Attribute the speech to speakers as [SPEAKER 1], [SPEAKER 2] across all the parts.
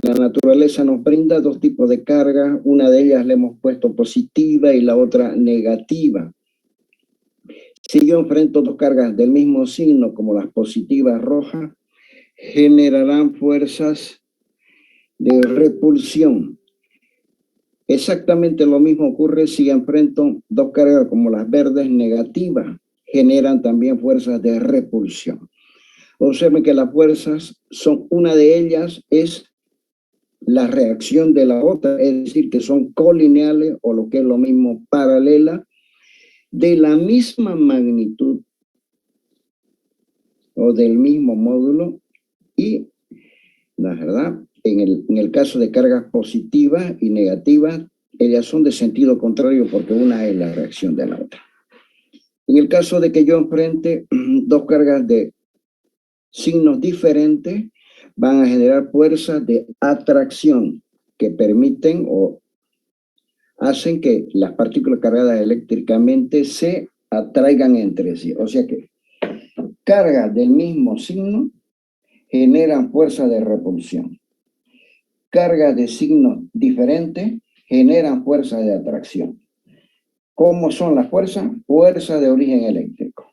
[SPEAKER 1] la naturaleza nos brinda dos tipos de carga, una de ellas le hemos puesto positiva y la otra negativa. Si yo enfrento dos cargas del mismo signo, como las positivas rojas, generarán fuerzas de repulsión. Exactamente lo mismo ocurre si enfrento dos cargas como las verdes negativas, generan también fuerzas de repulsión. Observen que las fuerzas son, una de ellas es la reacción de la otra, es decir, que son colineales o lo que es lo mismo paralela, de la misma magnitud o del mismo módulo y, la verdad, en el caso de cargas positivas y negativas, ellas son de sentido contrario porque una es la reacción de la otra. En el caso de que yo enfrente dos cargas de signos diferentes, van a generar fuerzas de atracción que permiten o hacen que las partículas cargadas eléctricamente se atraigan entre sí. O sea que cargas del mismo signo generan fuerza de repulsión. Cargas de signos diferentes generan fuerza de atracción. ¿Cómo son las fuerzas? Fuerza de origen eléctrico.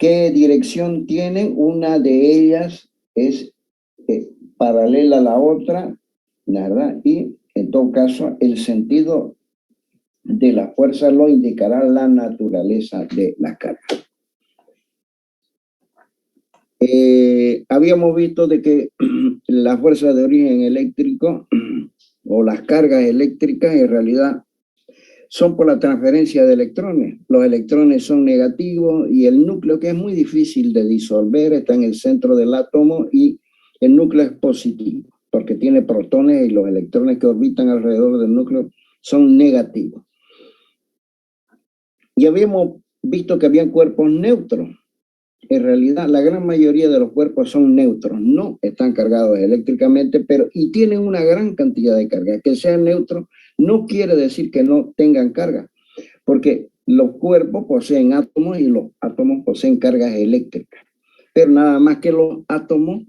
[SPEAKER 1] ¿Qué dirección tienen? Una de ellas es paralela a la otra, ¿verdad? Y en todo caso, el sentido de la fuerza lo indicará la naturaleza de la carga. Habíamos visto de que las fuerzas de origen eléctrico o las cargas eléctricas en realidad son por la transferencia de electrones. Los electrones son negativos y el núcleo, que es muy difícil de disolver, está en el centro del átomo y el núcleo es positivo porque tiene protones y los electrones que orbitan alrededor del núcleo son negativos. Y habíamos visto que habían cuerpos neutros. En realidad, la gran mayoría de los cuerpos son neutros, no están cargados eléctricamente, pero y tienen una gran cantidad de carga. Que sean neutros no quiere decir que no tengan carga, porque los cuerpos poseen átomos y los átomos poseen cargas eléctricas. Pero nada más que los átomos,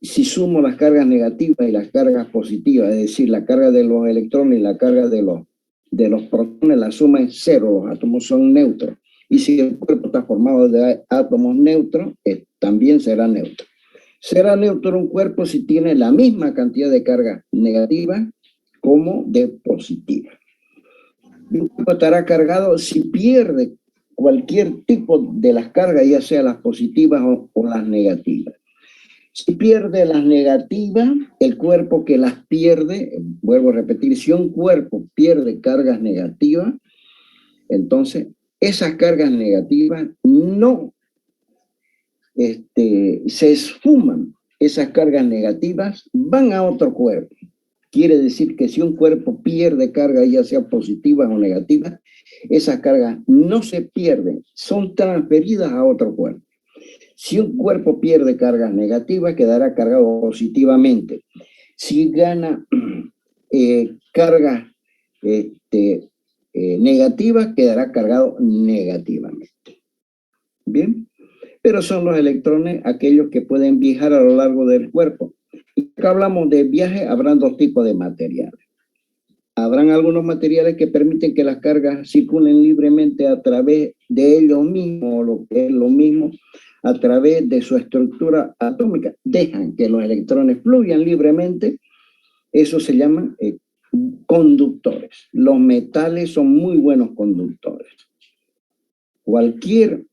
[SPEAKER 1] si sumo las cargas negativas y las cargas positivas, es decir, la carga de los electrones y la carga de los protones, la suma es cero, los átomos son neutros. Y si el cuerpo está formado de átomos neutros, también será neutro. Será neutro un cuerpo si tiene la misma cantidad de carga negativa como de positiva. Y un cuerpo estará cargado si pierde cualquier tipo de las cargas, ya sea las positivas o las negativas. Si pierde las negativas, el cuerpo que las pierde, vuelvo a repetir, si un cuerpo pierde cargas negativas, entonces esas cargas negativas no se esfuman. Esas cargas negativas van a otro cuerpo. Quiere decir que si un cuerpo pierde carga, ya sea positivas o negativas, esas cargas no se pierden, son transferidas a otro cuerpo. Si un cuerpo pierde cargas negativas, quedará cargado positivamente. Si gana cargas negativas, quedará cargado negativamente. Bien, pero son los electrones aquellos que pueden viajar a lo largo del cuerpo. Y acá hablamos de viaje, habrán dos tipos de materiales. Habrán algunos materiales que permiten que las cargas circulen libremente a través de ellos mismos, o lo que es lo mismo, a través de su estructura atómica. Dejan que los electrones fluyan libremente. Eso se llama conductores. Los metales son muy buenos conductores. Cualquier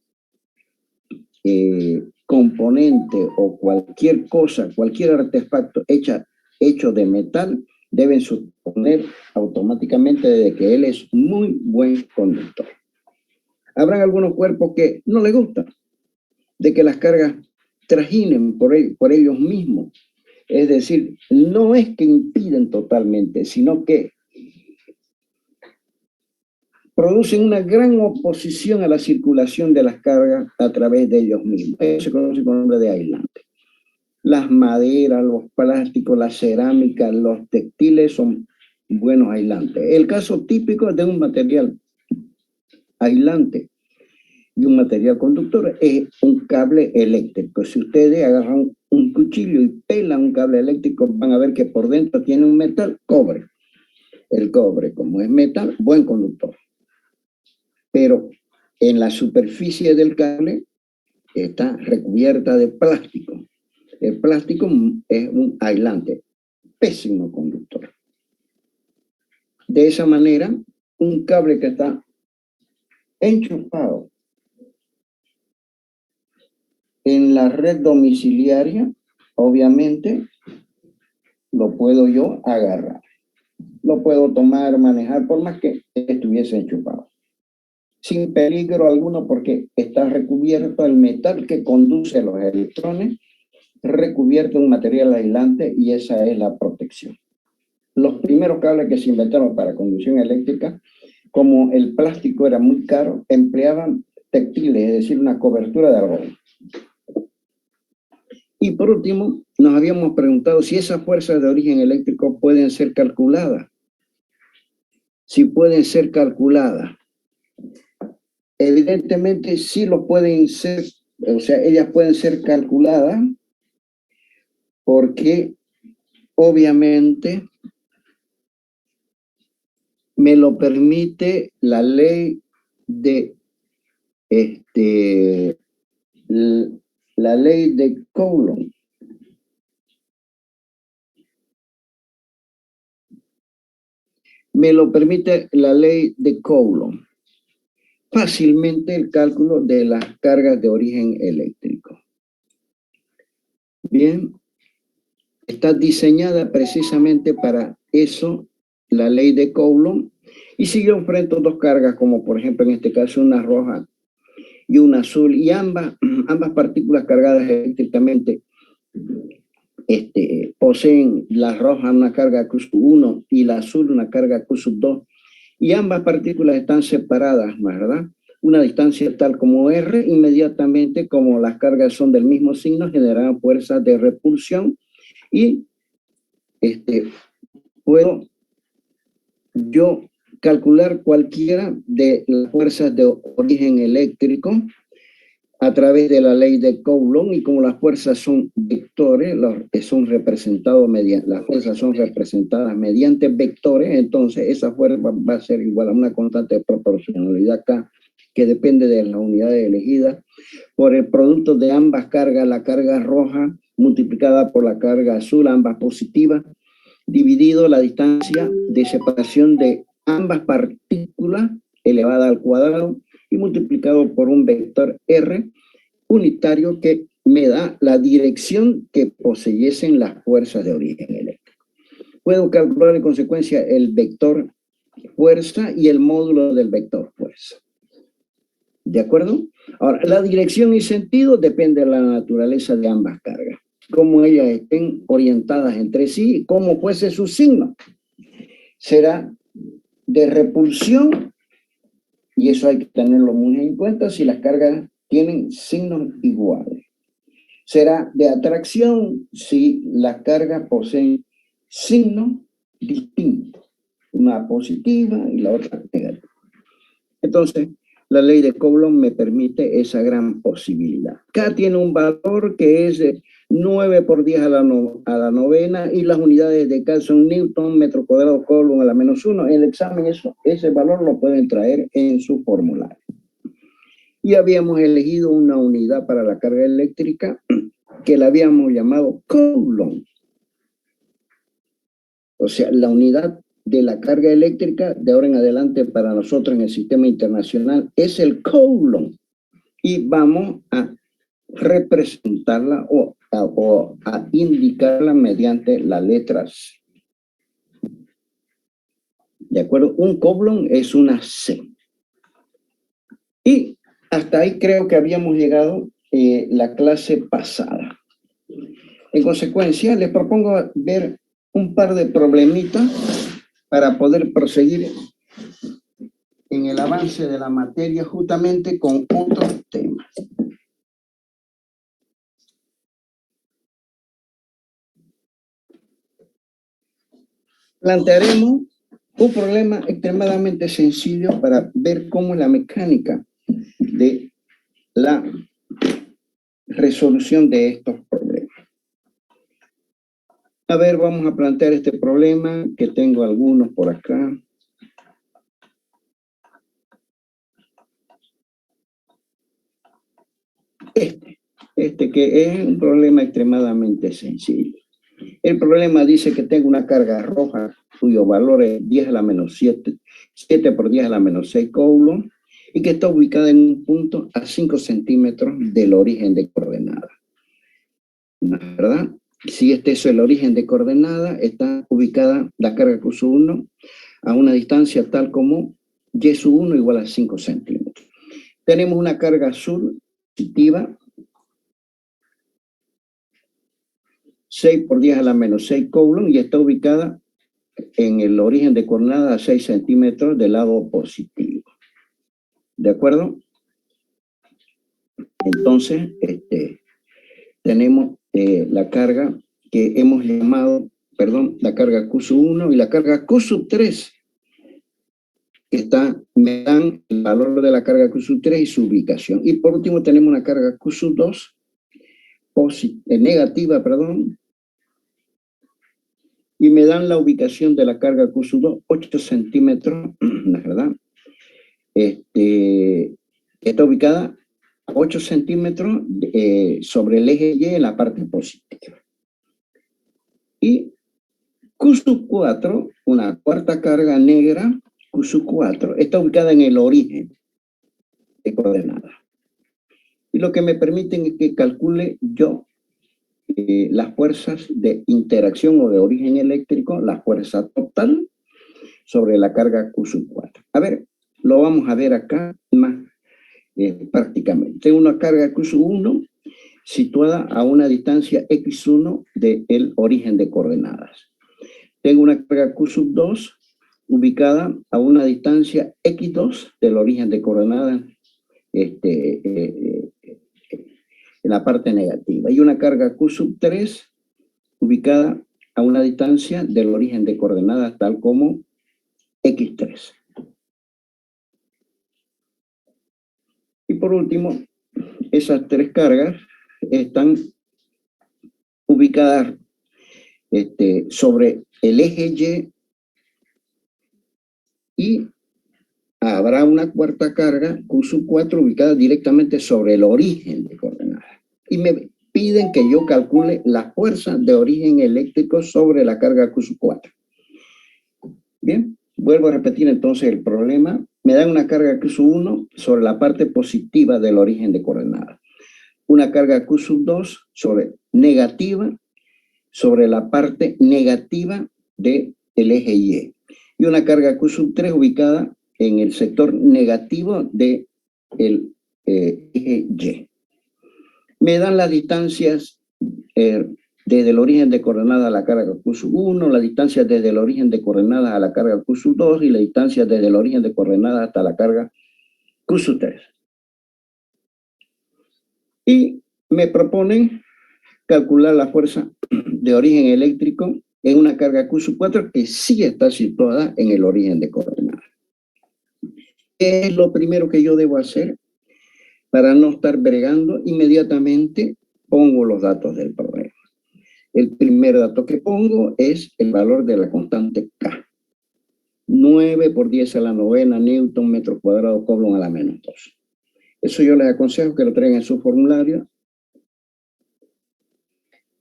[SPEAKER 1] componente o cualquier cosa, cualquier artefacto hecho de metal, deben suponer automáticamente de que él es muy buen conductor. Habrán algunos cuerpos que no les gusta de que las cargas trajinen por ellos mismos. Es decir, no es que impiden totalmente, sino que producen una gran oposición a la circulación de las cargas a través de ellos mismos. Eso se conoce con el nombre de aislante. Las maderas, los plásticos, la cerámica, los textiles son buenos aislantes. El caso típico de un material aislante y un material conductor es un cable eléctrico. Si ustedes agarran un cuchillo y pelan un cable eléctrico, van a ver que por dentro tiene un metal, cobre. El cobre, como es metal, buen conductor. Pero en la superficie del cable está recubierta de plástico. El plástico es un aislante, pésimo conductor. De esa manera, un cable que está enchufado en la red domiciliaria, obviamente, lo puedo yo agarrar. Lo puedo tomar, manejar, por más que estuviese enchufado. Sin peligro alguno, porque está recubierto el metal que conduce los electrones, recubierto en un material aislante, y esa es la protección. Los primeros cables que se inventaron para conducción eléctrica, como el plástico era muy caro, empleaban textiles, es decir, una cobertura de algodón. Y por último, nos habíamos preguntado si esas fuerzas de origen eléctrico pueden ser calculadas. Si pueden ser calculadas. Evidentemente sí lo pueden ser, o sea, ellas pueden ser calculadas porque obviamente me lo permite la ley de la ley de Coulomb. Me lo permite la ley de Coulomb. Fácilmente el cálculo de las cargas de origen eléctrico. Bien, está diseñada precisamente para eso la ley de Coulomb, y si yo enfrento dos cargas, como por ejemplo en este caso una roja y una azul, y ambas partículas cargadas eléctricamente poseen la roja una carga Q1 y la azul una carga Q2, y ambas partículas están separadas, ¿verdad? Una distancia tal como R, inmediatamente como las cargas son del mismo signo, generarán fuerzas de repulsión, y puedo yo calcular cualquiera de las fuerzas de origen eléctrico a través de la ley de Coulomb, y como las fuerzas son vectores, las fuerzas son representadas mediante vectores, entonces esa fuerza va a ser igual a una constante de proporcionalidad K, que depende de las unidades elegidas, por el producto de ambas cargas, la carga roja multiplicada por la carga azul, ambas positivas, dividido la distancia de separación de ambas partículas elevada al cuadrado y multiplicado por un vector R unitario que me da la dirección que poseyesen las fuerzas de origen eléctrico. Puedo calcular en consecuencia el vector fuerza y el módulo del vector fuerza. ¿De acuerdo? Ahora, la dirección y sentido depende de la naturaleza de ambas cargas, cómo ellas estén orientadas entre sí, cómo fuese su signo. Será de repulsión, y eso hay que tenerlo muy en cuenta si las cargas tienen signos iguales. Será de atracción si las cargas poseen signos distintos, una positiva y la otra negativa. Entonces, la ley de Coulomb me permite esa gran posibilidad. K tiene un valor que es 9 por 10 a la novena, y las unidades de K son Newton, metro cuadrado, Coulomb a la -1. En el examen ese valor lo pueden traer en su formulario. Y habíamos elegido una unidad para la carga eléctrica que la habíamos llamado Coulomb. O sea, la unidad de la carga eléctrica de ahora en adelante para nosotros en el sistema internacional es el Coulomb, y vamos a representarla o a indicarla mediante la letra C. ¿De acuerdo? Un Coulomb es una C. Y hasta ahí creo que habíamos llegado la clase pasada. En consecuencia, les propongo ver un par de problemitas para poder proseguir en el avance de la materia justamente con otros temas. Plantearemos un problema extremadamente sencillo para ver cómo la mecánica de la resolución de estos problemas. A ver, vamos a plantear este problema, que tengo algunos por acá. Este que es un problema extremadamente sencillo. El problema dice que tengo una carga roja cuyo valor es 10 a la menos 7, 7 por 10 a la menos 6 coulombs, y que está ubicada en un punto a 5 centímetros del origen de coordenada. ¿Verdad? Si este es el origen de coordenada, está ubicada la carga Q1 a una distancia tal como Y1 igual a 5 centímetros. Tenemos una carga azul positiva, 6 por 10 a la menos 6 coulombs, y está ubicada en el origen de coordenada a 6 centímetros del lado positivo. ¿De acuerdo? Entonces, tenemos la carga que hemos llamado, la carga Q1 y la carga Q3, que me dan el valor de la carga Q3 y su ubicación. Y por último tenemos una carga Q2 negativa, y me dan la ubicación de la carga Q2, 8 centímetros, ¿verdad? Está ubicada a 8 centímetros sobre el eje Y en la parte positiva. Y Q4, una cuarta carga negra, Q4, está ubicada en el origen de coordenada. Y lo que me permiten es que calcule yo las fuerzas de interacción o de origen eléctrico, la fuerza total sobre la carga Q4. A ver, lo vamos a ver acá más prácticamente. Tengo una carga Q1 situada a una distancia X1 del origen de coordenadas. Tengo una carga Q2 ubicada a una distancia X2 del origen de coordenadas en la parte negativa. Y una carga Q3 ubicada a una distancia del origen de coordenadas tal como X3. Y por último, esas tres cargas están ubicadas sobre el eje Y habrá una cuarta carga, Q4, ubicada directamente sobre el origen de coordenadas. Y me piden que yo calcule la fuerza de origen eléctrico sobre la carga Q4. Bien, vuelvo a repetir entonces el problema. Me dan una carga Q1 sobre la parte positiva del origen de coordenadas. Una carga Q2 negativa sobre la parte negativa del eje Y. Y una carga Q3 ubicada en el sector negativo del eje Y. Me dan las distancias desde el origen de coordenadas a la carga Q1, la distancia desde el origen de coordenadas a la carga Q2 y la distancia desde el origen de coordenadas hasta la carga Q3. Y me proponen calcular la fuerza de origen eléctrico en una carga Q4 que sí está situada en el origen de coordenadas. ¿Qué es lo primero que yo debo hacer? Para no estar bregando, inmediatamente pongo los datos del problema. El primer dato que pongo es el valor de la constante K. 9 por 10 a la novena newton metro cuadrado coulomb a la menos 2. Eso yo les aconsejo que lo traigan en su formulario.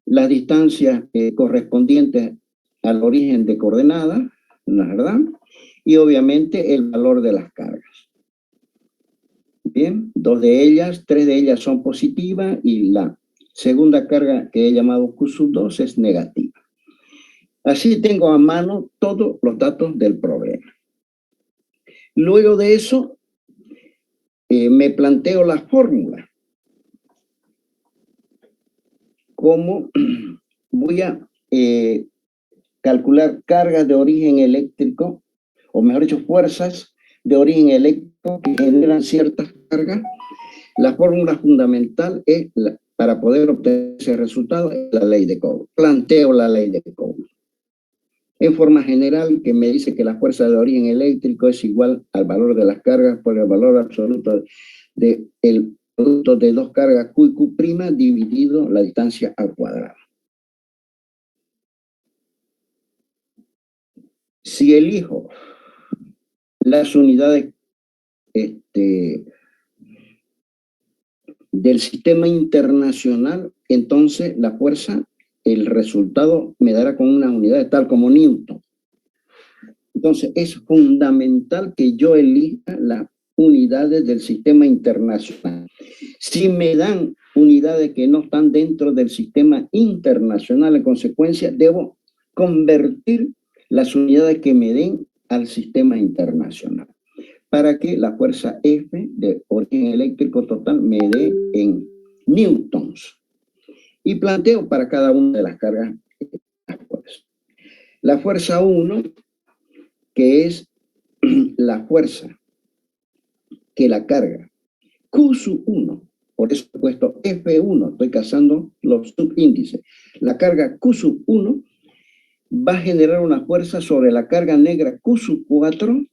[SPEAKER 1] Las distancias correspondientes al origen de coordenadas, ¿no es verdad? Y obviamente el valor de las cargas. Bien, tres de ellas son positivas y la segunda carga que he llamado Q2 es negativa. Así tengo a mano todos los datos del problema. Luego de eso, me planteo la fórmula. ¿Cómo voy a calcular cargas de origen eléctrico, o mejor dicho, fuerzas de origen eléctrico que generan ciertas cargas? La fórmula fundamental es, para poder obtener ese resultado, es la ley de Coulomb. Planteo la ley de Coulomb. En forma general, que me dice que la fuerza de origen eléctrico es igual al valor de las cargas por el valor absoluto del producto de dos cargas Q y Q' dividido la distancia al cuadrado. Si elijo las unidades del sistema internacional, entonces la fuerza, el resultado me dará con unas unidades tal como Newton. Entonces es fundamental que yo elija las unidades del sistema internacional. Si me dan unidades que no están dentro del sistema internacional, en consecuencia debo convertir las unidades que me den al sistema internacional, para que la fuerza F de origen eléctrico total me dé en newtons. Y planteo para cada una de las cargas las fuerzas. La fuerza 1, que es la fuerza que la carga Q sub 1, por eso he puesto F1, estoy cazando los subíndices. La carga Q sub 1 va a generar una fuerza sobre la carga negra Q sub 4,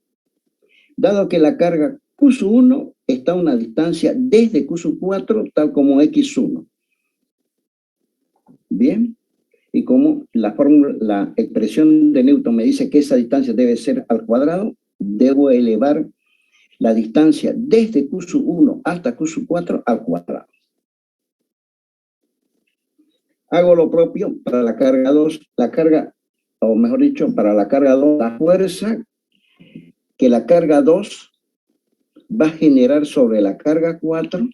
[SPEAKER 1] dado que la carga Q sub 1 está a una distancia desde Q sub 4, tal como X1. Bien, y como la fórmula, la expresión de Newton me dice que esa distancia debe ser al cuadrado, debo elevar la distancia desde Q sub 1 hasta Q sub 4 al cuadrado. Hago lo propio para la carga 2, la carga, o mejor dicho, para la carga 2, la fuerza que la carga 2 va a generar sobre la carga 4,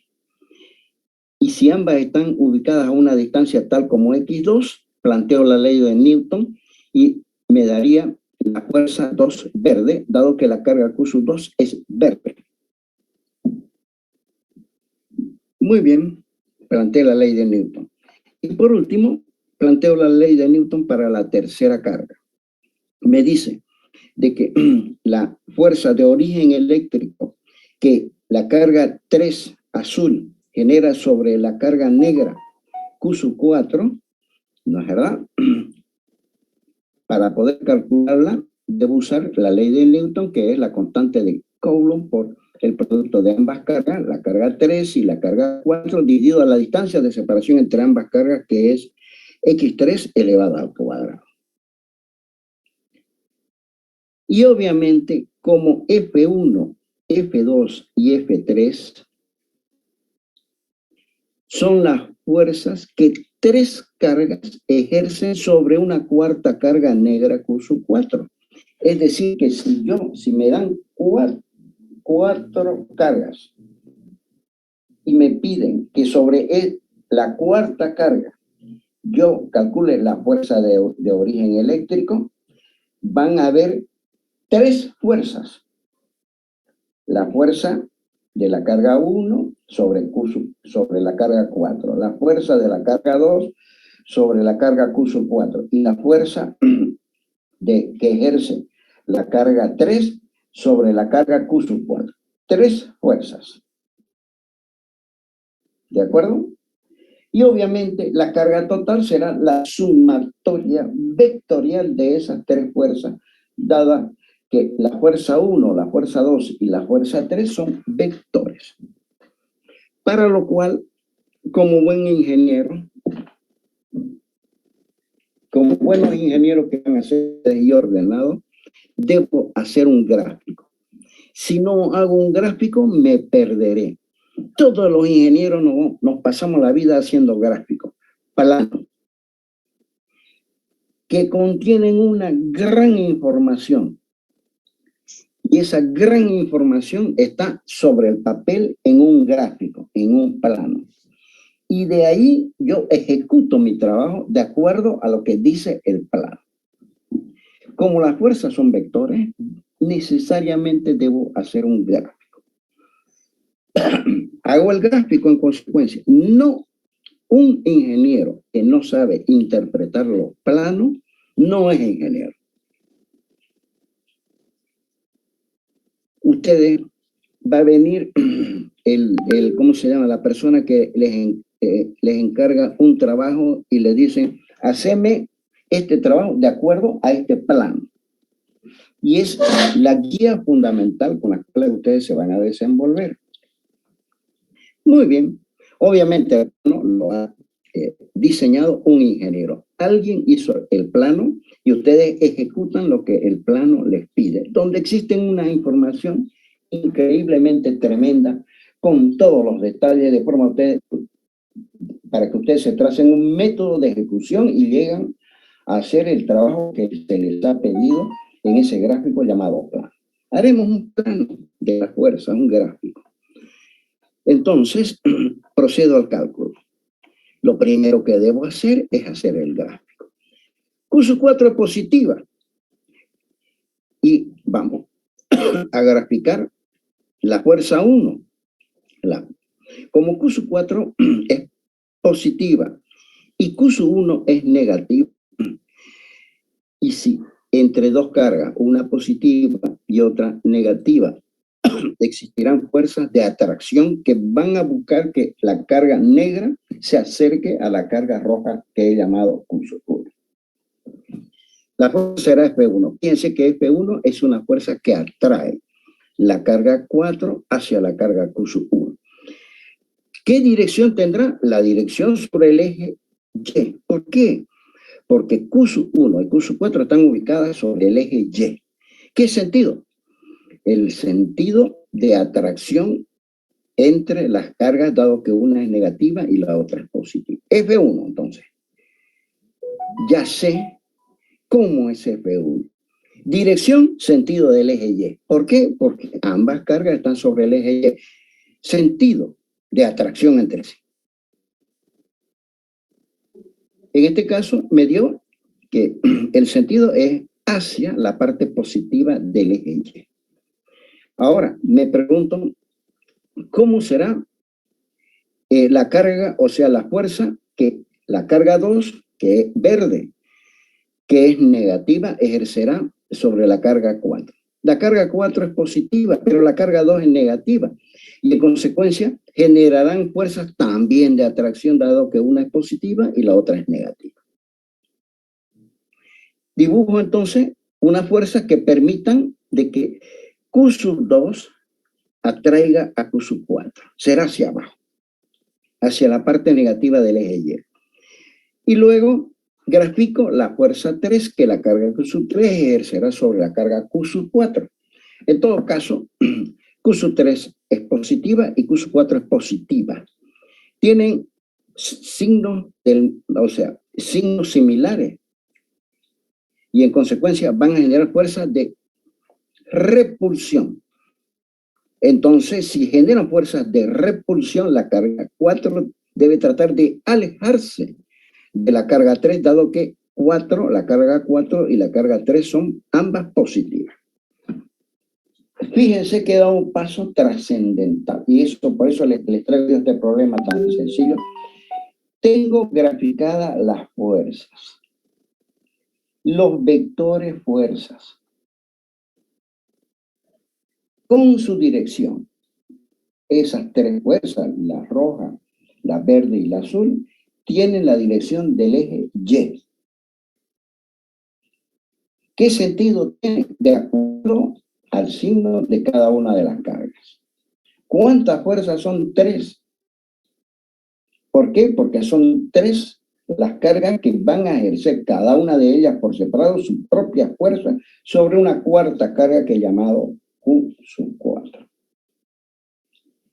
[SPEAKER 1] y si ambas están ubicadas a una distancia tal como X2, planteo la ley de Newton y me daría la fuerza 2 verde, dado que la carga Q sub 2 es verde. Muy bien, planteo la ley de Newton. Y por último, planteo la ley de Newton para la tercera carga. Me dice de que la fuerza de origen eléctrico que la carga 3 azul genera sobre la carga negra Q sub 4, ¿no es verdad? Para poder calcularla, debo usar la ley de Newton, que es la constante de Coulomb por el producto de ambas cargas, la carga 3 y la carga 4, dividido a la distancia de separación entre ambas cargas, que es X3 elevado al cuadrado. Y obviamente, como F1, F2 y F3 son las fuerzas que tres cargas ejercen sobre una cuarta carga negra Q sub 4. Es decir, que si me dan cuatro cargas y me piden que sobre la cuarta carga yo calcule la fuerza de origen eléctrico, van a haber tres fuerzas. La fuerza de la carga 1 sobre la carga 4, la fuerza de la carga 2 sobre la carga Q sub 4 y la fuerza que ejerce la carga 3 sobre la carga Q sub 4. Tres fuerzas. ¿De acuerdo? Y obviamente la carga total será la sumatoria vectorial de esas tres fuerzas, dada que la fuerza 1, la fuerza 2 y la fuerza 3 son vectores. Para lo cual, como buen ingeniero, como buenos ingenieros que van a ser y ordenados, debo hacer un gráfico. Si no hago un gráfico, me perderé. Todos los ingenieros nos pasamos la vida haciendo gráficos, planos, que contienen una gran información. Y esa gran información está sobre el papel en un gráfico, en un plano. Y de ahí yo ejecuto mi trabajo de acuerdo a lo que dice el plano. Como las fuerzas son vectores, necesariamente debo hacer un gráfico. Hago el gráfico en consecuencia. No, un ingeniero que no sabe interpretar los planos no es ingeniero. Ustedes va a venir ¿cómo se llama? La persona que les encarga un trabajo y le dicen, haceme este trabajo de acuerdo a este plano. Y es la guía fundamental con la cual ustedes se van a desenvolver. Muy bien. Obviamente no lo ha diseñado un ingeniero. Alguien hizo el plano y ustedes ejecutan lo que el plano les pide, donde existe una información increíblemente tremenda con todos los detalles de forma para que ustedes se tracen un método de ejecución y llegan a hacer el trabajo que se les ha pedido en ese gráfico llamado plano. Haremos un plano de la fuerza, un gráfico. Entonces, procedo al cálculo. Lo primero que debo hacer es hacer el gráfico. Q sub 4 es positiva. Y vamos a graficar la fuerza 1. Como Q sub 4 es positiva y Q sub 1 es negativa, y si entre dos cargas, una positiva y otra negativa, existirán fuerzas de atracción que van a buscar que la carga negra se acerque a la carga roja que he llamado Q sub 1. La fuerza será F1. Fíjense que F1 es una fuerza que atrae la carga 4 hacia la carga Q sub 1. ¿Qué dirección tendrá? La dirección sobre el eje Y. ¿Por qué? Porque Q sub 1 y Q sub 4 están ubicadas sobre el eje Y. ¿Qué sentido? El sentido de atracción entre las cargas, dado que una es negativa y la otra es positiva. F1, entonces. Ya sé cómo es F1. Dirección, sentido del eje Y. ¿Por qué? Porque ambas cargas están sobre el eje Y. Sentido de atracción entre sí. En este caso me dio que el sentido es hacia la parte positiva del eje Y. Ahora me pregunto, ¿cómo será la carga, o sea, la fuerza que la carga 2, que es verde, que es negativa, ejercerá sobre la carga 4? La carga 4 es positiva, pero la carga 2 es negativa. Y en consecuencia generarán fuerzas también de atracción, dado que una es positiva y la otra es negativa. Dibujo entonces una fuerza que permitan de que Q sub 2 atraiga a Q sub 4. Será hacia abajo, hacia la parte negativa del eje Y. Y luego grafico la fuerza 3, que la carga Q sub 3 ejercerá sobre la carga Q sub 4. En todo caso, Q sub 3 es positiva y Q sub 4 es positiva. Tienen signos similares y en consecuencia van a generar fuerzas de repulsión. Entonces, si generan fuerzas de repulsión, la carga 4 debe tratar de alejarse de la carga 3, dado que la carga 4 y la carga 3 son ambas positivas. Fíjense que da un paso trascendental, y por eso les traigo este problema tan sencillo. Tengo graficadas las fuerzas, los vectores fuerzas, con su dirección. Esas tres fuerzas, la roja, la verde y la azul, tienen la dirección del eje Y. ¿Qué sentido tiene? De acuerdo al signo de cada una de las cargas. ¿Cuántas fuerzas son? 3. ¿Por qué? Porque son 3 las cargas que van a ejercer cada una de ellas por separado su propia fuerza sobre una cuarta carga que he llamado Q sub 4.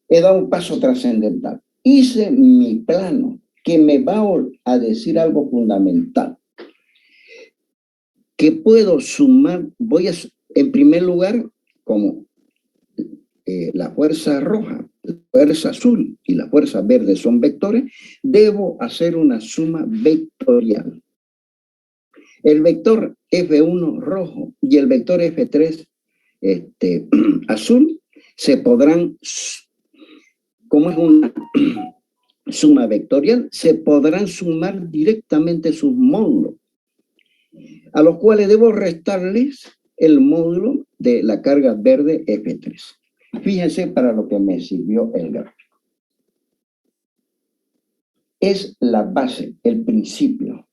[SPEAKER 1] He dado un paso trascendental. Hice mi plano que me va a decir algo fundamental. Que puedo sumar, en primer lugar, como la fuerza roja, la fuerza azul y la fuerza verde son vectores, debo hacer una suma vectorial. El vector F1 rojo y el vector F3 azul se podrán, como es una suma vectorial, se podrán sumar directamente sus módulos, a los cuales debo restarles el módulo de la carga verde F3. Fíjense para lo que me sirvió el gráfico. Es la base, el principio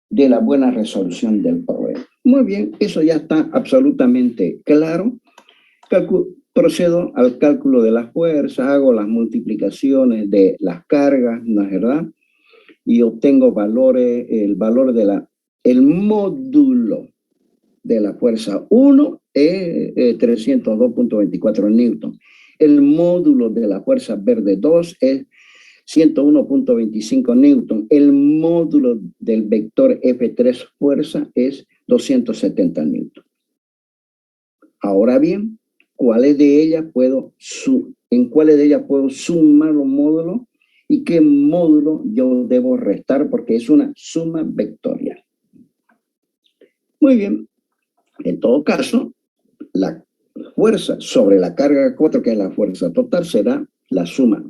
[SPEAKER 1] de la buena resolución del problema. Muy bien, eso ya está absolutamente claro. procedo al cálculo de las fuerzas, hago las multiplicaciones de las cargas, ¿no es verdad? Y obtengo valores, el módulo de la fuerza 1 es 302.24 newton. El módulo de la fuerza verde 2 es 101.25 newton. El módulo del vector F3 fuerza es 270 newton. Ahora bien, ¿en cuáles de ellas puedo sumar los módulos y qué módulo yo debo restar? Porque es una suma vectorial. Muy bien. En todo caso, la fuerza sobre la carga 4, que es la fuerza total, será la suma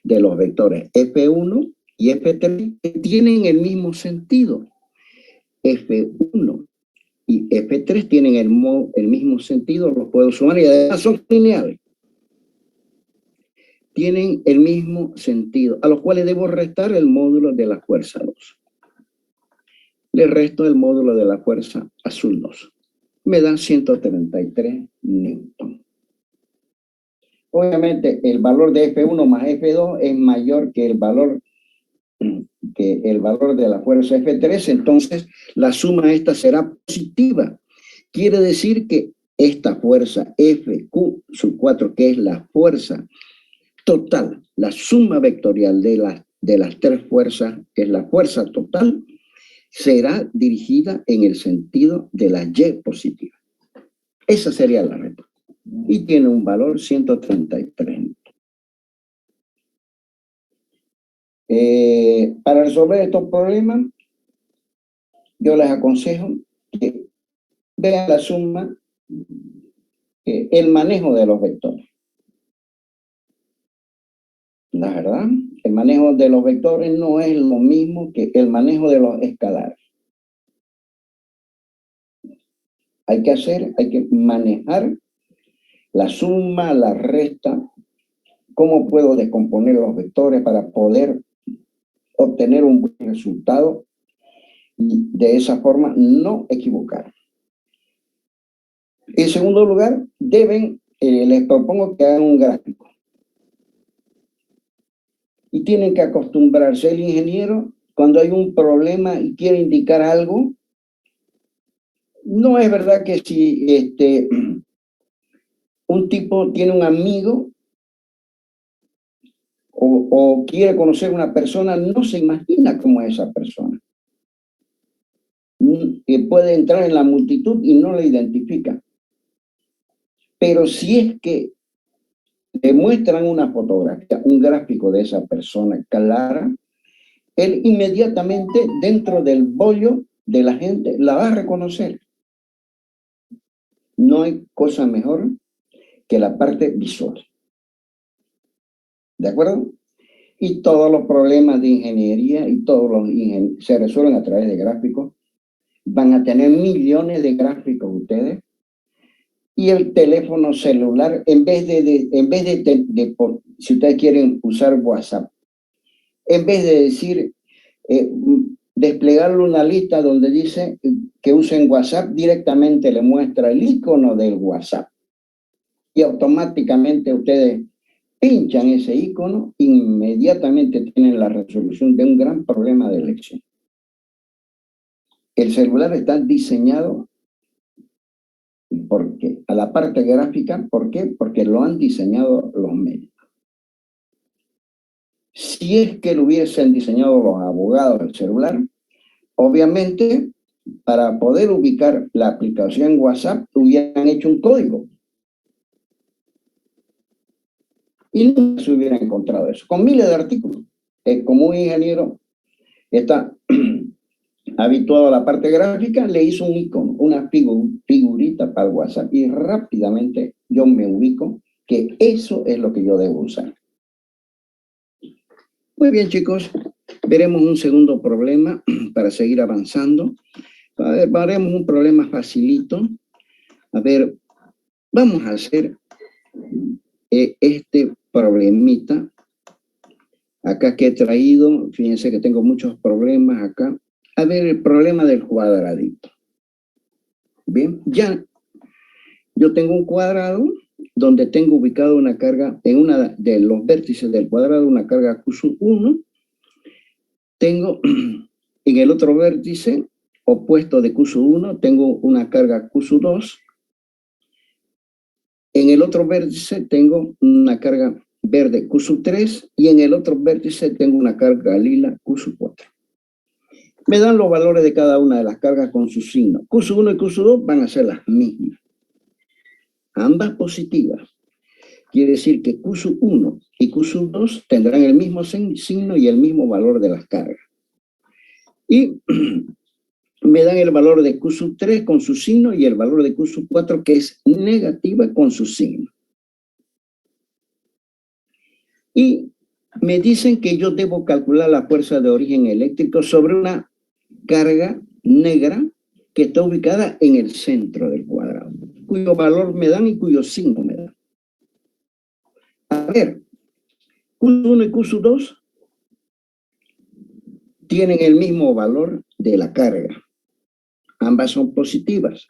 [SPEAKER 1] de los vectores F1 y F3, que tienen el mismo sentido. F1 y F3 tienen el mismo sentido, los puedo sumar y además son lineales. Tienen el mismo sentido, a los cuales debo restar el módulo de la fuerza 2. Le resto el módulo de la fuerza azul 2. Me da 133 newton. Obviamente el valor de F1 más F2 es mayor que el valor de la fuerza F3, entonces la suma esta será positiva. Quiere decir que esta fuerza FQ sub 4, que es la fuerza total, la suma vectorial de las tres fuerzas, que es la fuerza total, será dirigida en el sentido de la Y positiva. Esa sería la respuesta. Y tiene un valor 133. Para resolver estos problemas, yo les aconsejo que vean la suma, el manejo de los vectores. La verdad, el manejo de los vectores no es lo mismo que el manejo de los escalares. Hay que manejar la suma, la resta, cómo puedo descomponer los vectores para poder obtener un buen resultado y de esa forma no equivocar. En segundo lugar, les propongo que hagan un gráfico. Y tienen que acostumbrarse. El ingeniero, cuando hay un problema y quiere indicar algo, no es verdad que si un tipo tiene un amigo o quiere conocer a una persona, no se imagina cómo es esa persona. Puede entrar en la multitud y no la identifica. Pero si es que le muestran una fotografía, un gráfico de esa persona clara, él inmediatamente dentro del bollo de la gente la va a reconocer. No hay cosa mejor que la parte visual. ¿De acuerdo? Y todos los problemas de ingeniería y se resuelven a través de gráficos. Van a tener millones de gráficos ustedes. Y el teléfono celular, en vez de si ustedes quieren usar WhatsApp, en vez de decir, desplegarle una lista donde dice que usen WhatsApp, directamente le muestra el icono del WhatsApp. Y automáticamente ustedes pinchan ese icono, inmediatamente tienen la resolución de un gran problema de elección. El celular está diseñado porque a la parte gráfica, ¿por qué? Porque lo han diseñado los médicos. Si es que lo hubiesen diseñado los abogados del celular, obviamente, para poder ubicar la aplicación en WhatsApp, hubieran hecho un código. Y nunca se hubiera encontrado eso. Con miles de artículos. Como un ingeniero está habituado a la parte gráfica, le hizo un icono, una figurita para el WhatsApp y rápidamente yo me ubico que eso es lo que yo debo usar. Muy bien, chicos. Veremos un segundo problema para seguir avanzando. A ver, haremos un problema facilito. A ver, vamos a hacer este problemita acá que he traído. Fíjense que tengo muchos problemas acá. A ver, el problema del cuadradito. Bien, ya yo tengo un cuadrado donde tengo ubicado una carga, en una de los vértices del cuadrado, una carga Q sub 1, tengo en el otro vértice opuesto de Q sub 1, tengo una carga Q sub 2, en el otro vértice tengo una carga verde Q sub 3 y en el otro vértice tengo una carga lila Q sub 4. Me dan los valores de cada una de las cargas con su signo. Q sub 1 y Q sub 2 van a ser las mismas, ambas positivas. Quiere decir que Q sub 1 y Q sub 2 tendrán el mismo signo y el mismo valor de las cargas. Y me dan el valor de Q sub 3 con su signo y el valor de Q sub 4 que es negativa con su signo. Y me dicen que yo debo calcular la fuerza de origen eléctrico sobre una carga negra que está ubicada en el centro del cuadrado, cuyo valor me dan y cuyo signo me dan. A ver, Q1 y Q2 tienen el mismo valor de la carga. Ambas son positivas.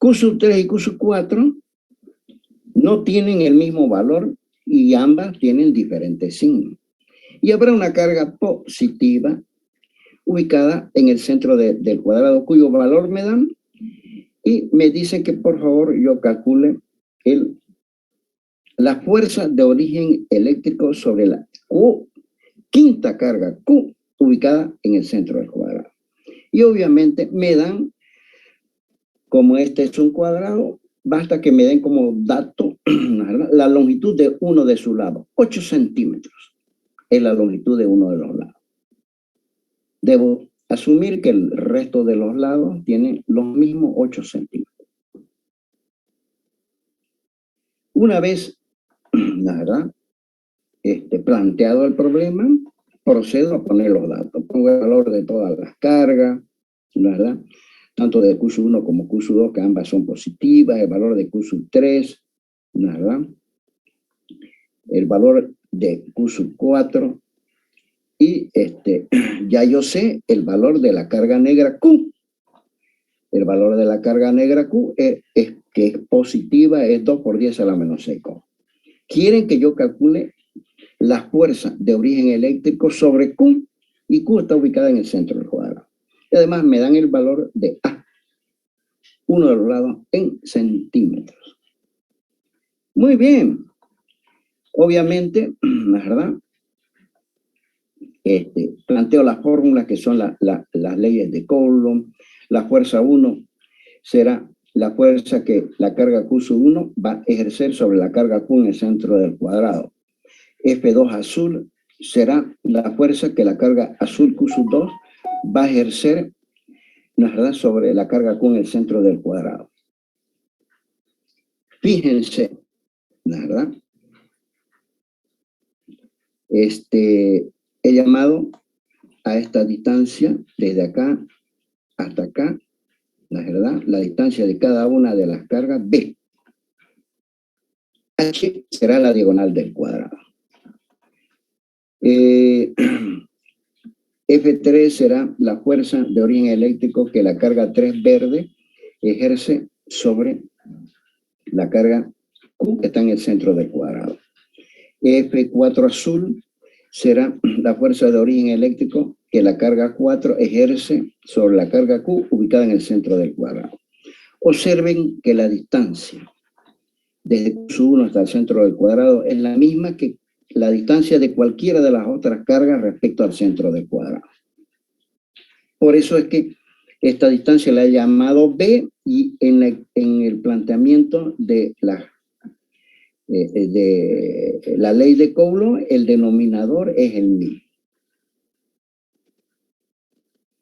[SPEAKER 1] Q3 y Q4 no tienen el mismo valor y ambas tienen diferentes signos. Y habrá una carga positiva ubicada en el centro del cuadrado, cuyo valor me dan, y me dicen que por favor yo calcule la fuerza de origen eléctrico sobre la quinta carga Q ubicada en el centro del cuadrado. Y obviamente me dan, como este es un cuadrado, basta que me den como dato la longitud de uno de sus lados. 8 centímetros es la longitud de uno de los lados. Debo asumir que el resto de los lados tienen los mismos 8 centímetros. Una vez, la verdad, planteado el problema, procedo a poner los datos. Pongo el valor de todas las cargas, ¿verdad? Tanto de Q sub 1 como Q sub 2, que ambas son positivas, el valor de Q sub 3, ¿verdad? El valor de Q sub 4, y ya yo sé el valor de la carga negra Q. El valor de la carga negra Q que es positiva, es 2 por 10 a la menos 6. Quieren que yo calcule la fuerza de origen eléctrico sobre Q, y Q está ubicada en el centro del cuadrado. Y además me dan el valor de A, uno de los lados, en centímetros. Muy bien. Obviamente, la verdad, planteo las fórmulas que son las leyes de Coulomb. La fuerza 1 será la fuerza que la carga Q sub 1 va a ejercer sobre la carga Q en el centro del cuadrado. F2 azul será la fuerza que la carga azul Q sub 2 va a ejercer, ¿no es verdad?, sobre la carga Q en el centro del cuadrado. Fíjense, ¿no es verdad? He llamado a esta distancia desde acá hasta acá, ¿no es verdad?, la distancia de cada una de las cargas B. H será la diagonal del cuadrado. F3 será la fuerza de origen eléctrico que la carga 3 verde ejerce sobre la carga Q que está en el centro del cuadrado. F4 azul será la fuerza de origen eléctrico que la carga 4 ejerce sobre la carga Q ubicada en el centro del cuadrado. Observen que la distancia desde Q1 hasta el centro del cuadrado es la misma que la distancia de cualquiera de las otras cargas respecto al centro del cuadrado. Por eso es que esta distancia la he llamado B, y en el planteamiento de la ley de Coulomb, el denominador es el mismo.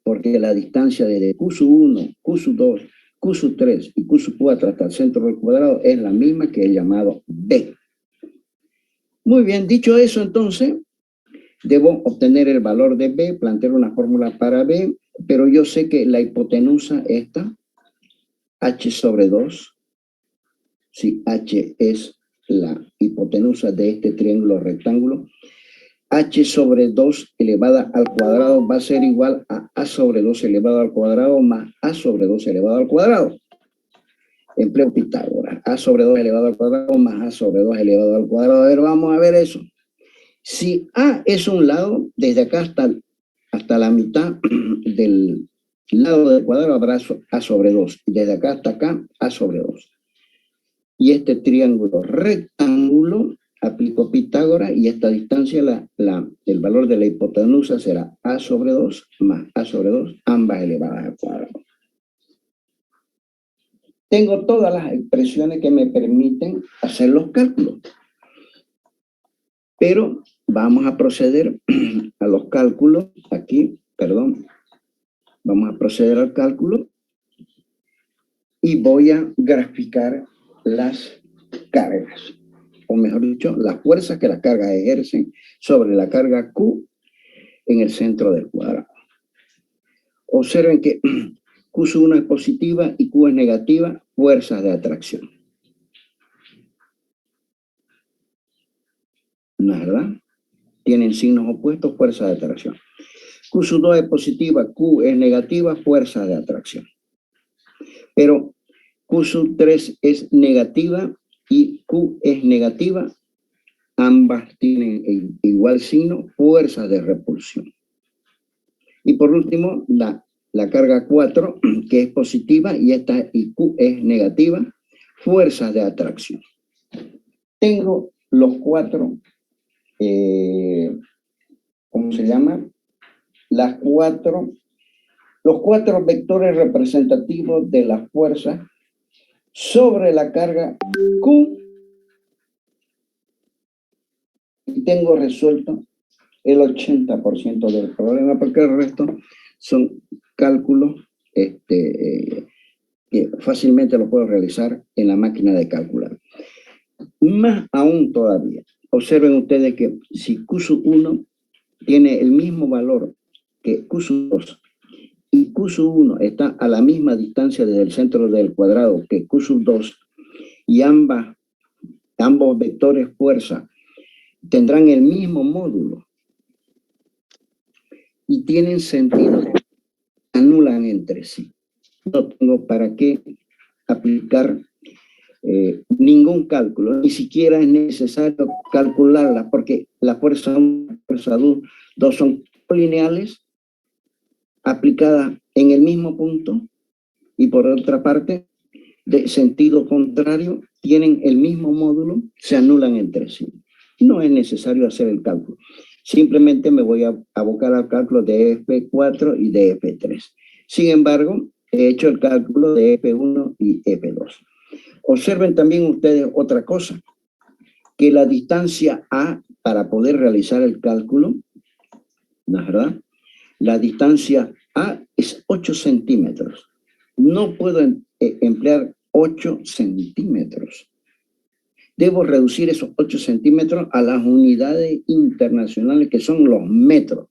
[SPEAKER 1] Porque la distancia desde Q sub 1, Q sub 2, Q sub 3 y Q sub 4 hasta el centro del cuadrado es la misma que el llamado B. Muy bien, dicho eso, entonces, debo obtener el valor de B, plantear una fórmula para B, pero yo sé que la hipotenusa esta, H sobre 2, si H es la hipotenusa de este triángulo rectángulo, H sobre 2 elevada al cuadrado va a ser igual a A sobre 2 elevado al cuadrado más A sobre 2 elevado al cuadrado. Empleo Pitágoras. A sobre 2 elevado al cuadrado más A sobre 2 elevado al cuadrado. A ver, vamos a ver eso. Si A es un lado, desde acá hasta la mitad del lado del cuadrado habrá A sobre 2. Desde acá hasta acá, A sobre 2. Y este triángulo rectángulo, aplico Pitágoras y esta distancia, el valor de la hipotenusa será A sobre 2 más A sobre 2, ambas elevadas al cuadrado. Tengo todas las expresiones que me permiten hacer los cálculos. Pero vamos a proceder a los cálculos. Aquí, perdón. Vamos a proceder al cálculo. Y voy a graficar las cargas. O mejor dicho, las fuerzas que las cargas ejercen sobre la carga Q en el centro del cuadrado. Observen que Q1 es positiva y Q es negativa, fuerzas de atracción. ¿No es verdad? Tienen signos opuestos, fuerzas de atracción. Q2 es positiva, Q es negativa, fuerzas de atracción. Pero Q3 es negativa y Q es negativa, ambas tienen igual signo, fuerzas de repulsión. Y por último, la carga 4, que es positiva, y Q es negativa, fuerzas de atracción. Tengo los cuatro, ¿cómo se llama? Los cuatro vectores representativos de la fuerza sobre la carga Q. Y tengo resuelto el 80% del problema, porque el resto son cálculos que fácilmente lo puedo realizar en la máquina de calcular. Más aún todavía, observen ustedes que si Q1 tiene el mismo valor que Q2 y Q1 está a la misma distancia desde el centro del cuadrado que Q2 y ambos vectores fuerza tendrán el mismo módulo y tienen sentido, anulan entre sí. No tengo para qué aplicar ningún cálculo, ni siquiera es necesario calcularla, porque la fuerza 1 y la fuerza 2 son lineales, aplicadas en el mismo punto, y por otra parte, de sentido contrario, tienen el mismo módulo, se anulan entre sí. No es necesario hacer el cálculo. Simplemente me voy a abocar al cálculo de F4 y de F3. Sin embargo, he hecho el cálculo de F1 y F2. Observen también ustedes otra cosa, que la distancia A para poder realizar el cálculo, ¿no es verdad? La distancia A es 8 centímetros. No puedo emplear 8 centímetros. Debo reducir esos 8 centímetros a las unidades internacionales que son los metros.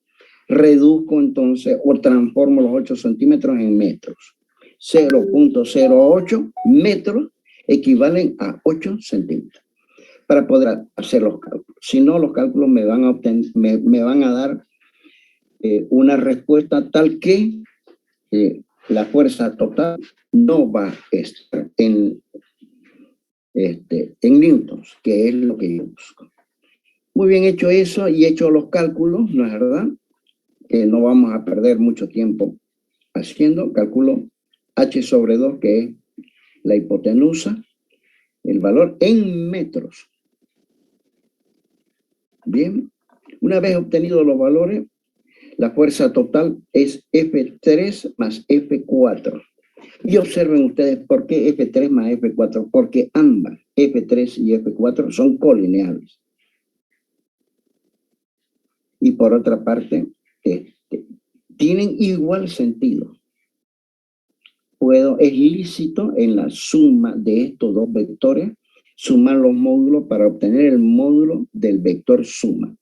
[SPEAKER 1] Reduzco entonces o transformo los 8 centímetros en metros. 0.08 metros equivalen a 8 centímetros para poder hacer los cálculos. Si no, los cálculos me van a dar una respuesta tal que la fuerza total no va a estar en newtons, que es lo que yo busco. Muy bien hecho eso y hecho los cálculos, ¿no es verdad? Que no vamos a perder mucho tiempo haciendo. Cálculo H sobre 2, que es la hipotenusa, el valor en metros. Bien, una vez obtenidos los valores, la fuerza total es F3 más F4. Y observen ustedes por qué F3 más F4, porque ambas, F3 y F4, son colineales. Y por otra parte, tienen igual sentido. Es lícito en la suma de estos dos vectores sumar los módulos para obtener el módulo del vector suma.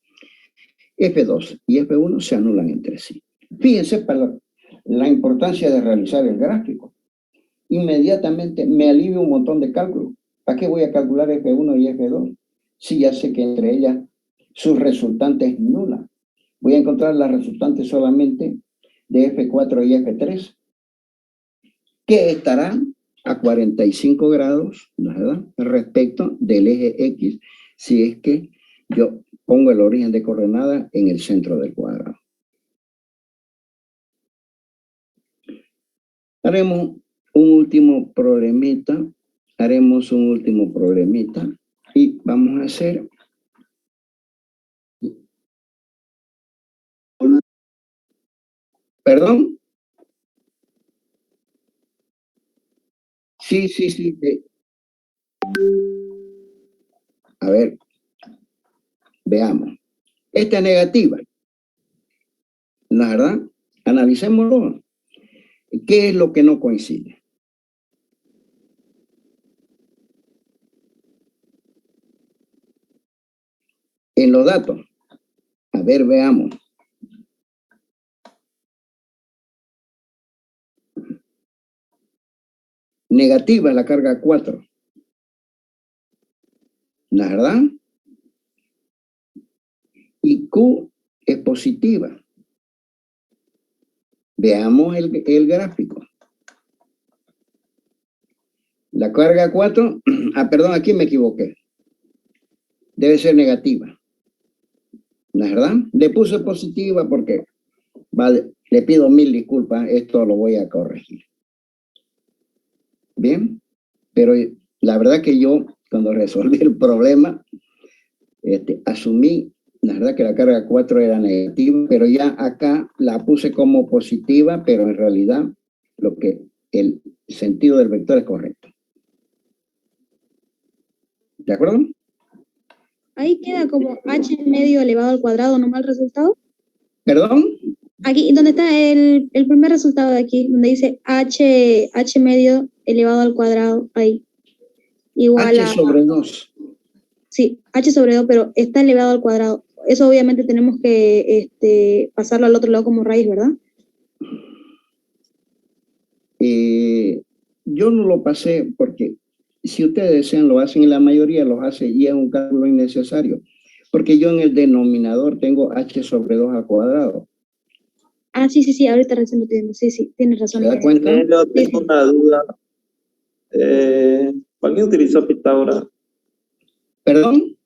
[SPEAKER 1] F2 y F1 se anulan entre sí. Fíjense para la importancia de realizar el gráfico. Inmediatamente me alivia un montón de cálculos. ¿Para qué voy a calcular F1 y F2? Si ya sé que entre ellas sus resultantes nulas. Voy a encontrar las resultantes solamente de F4 y F3, que estarán a 45 grados, ¿verdad? Respecto del eje X, si es que yo pongo el origen de coordenada en el centro del cuadrado. Haremos un último problemita, y vamos a hacer ¿Perdón? Sí. A ver, veamos. Esta es negativa, ¿no es verdad? Analicémoslo. ¿Qué es lo que no coincide? En los datos. A ver, veamos. Negativa es la carga 4. ¿No es verdad? Y Q es positiva. Veamos el gráfico. La carga 4, perdón, aquí me equivoqué. Debe ser negativa. ¿No es verdad? Le puse positiva porque le pido 1000 disculpas, esto lo voy a corregir. Bien, pero la verdad que yo cuando resolví el problema, asumí, la verdad que la carga 4 era negativa, pero ya acá la puse como positiva, pero en realidad el sentido del vector es correcto. ¿De acuerdo?
[SPEAKER 2] Ahí queda como h medio elevado al cuadrado, ¿no mal resultado?
[SPEAKER 1] ¿Perdón?
[SPEAKER 2] Aquí, donde está el primer resultado de aquí, donde dice h medio elevado al cuadrado, ahí. Igual
[SPEAKER 1] H sobre 2.
[SPEAKER 2] Sí, h sobre 2, pero está elevado al cuadrado. Eso obviamente tenemos que pasarlo al otro lado como raíz, ¿verdad?
[SPEAKER 1] Yo no lo pasé porque si ustedes desean lo hacen y la mayoría los hace y es un cálculo innecesario. Porque yo en el denominador tengo h sobre 2 al cuadrado.
[SPEAKER 2] Ah, sí, ahorita recién lo entiendo. Sí, tienes razón.
[SPEAKER 1] ¿Se da cuenta?
[SPEAKER 3] Yo tengo una duda. ¿Alguien utilizó Pitágoras?
[SPEAKER 1] ¿Perdón?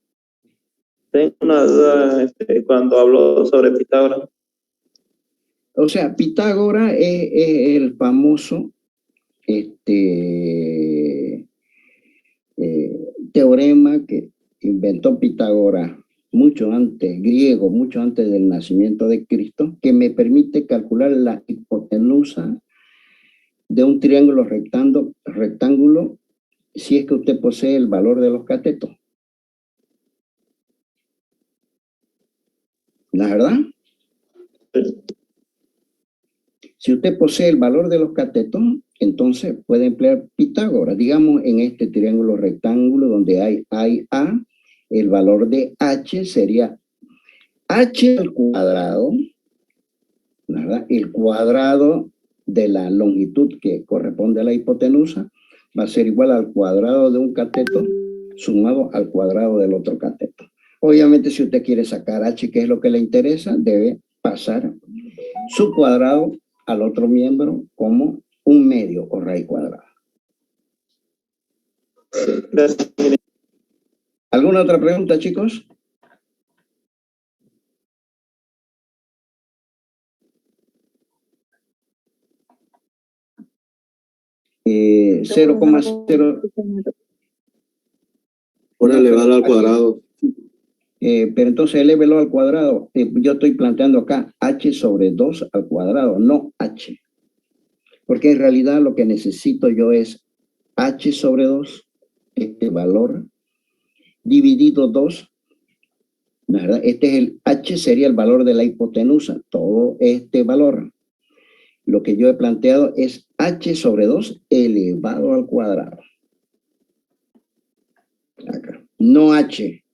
[SPEAKER 3] Tengo una duda cuando hablo sobre Pitágoras.
[SPEAKER 1] O sea, Pitágoras es el famoso teorema que inventó Pitágoras mucho antes, griego, mucho antes del nacimiento de Cristo, que me permite calcular la hipotenusa de un triángulo rectángulo si es que usted posee el valor de los catetos. ¿La verdad? Si usted posee el valor de los catetos, entonces puede emplear Pitágoras. Digamos, en este triángulo rectángulo donde hay A, el valor de H sería H al cuadrado, ¿verdad? El cuadrado de la longitud que corresponde a la hipotenusa va a ser igual al cuadrado de un cateto sumado al cuadrado del otro cateto. Obviamente, si usted quiere sacar H, que es lo que le interesa, debe pasar su cuadrado al otro miembro como un medio o raíz cuadrada.
[SPEAKER 3] Gracias.
[SPEAKER 1] ¿Alguna otra pregunta, chicos? Eh, 0,0.
[SPEAKER 4] Ahora elevado al cuadrado.
[SPEAKER 1] Pero entonces elévelo al cuadrado. Yo estoy planteando acá h sobre 2 al cuadrado, no h. Porque en realidad lo que necesito yo es h sobre 2, este valor, dividido 2, ¿verdad? Este es el h, sería el valor de la hipotenusa. Todo este valor, lo que yo he planteado es h sobre 2 elevado al cuadrado. Acá. No h.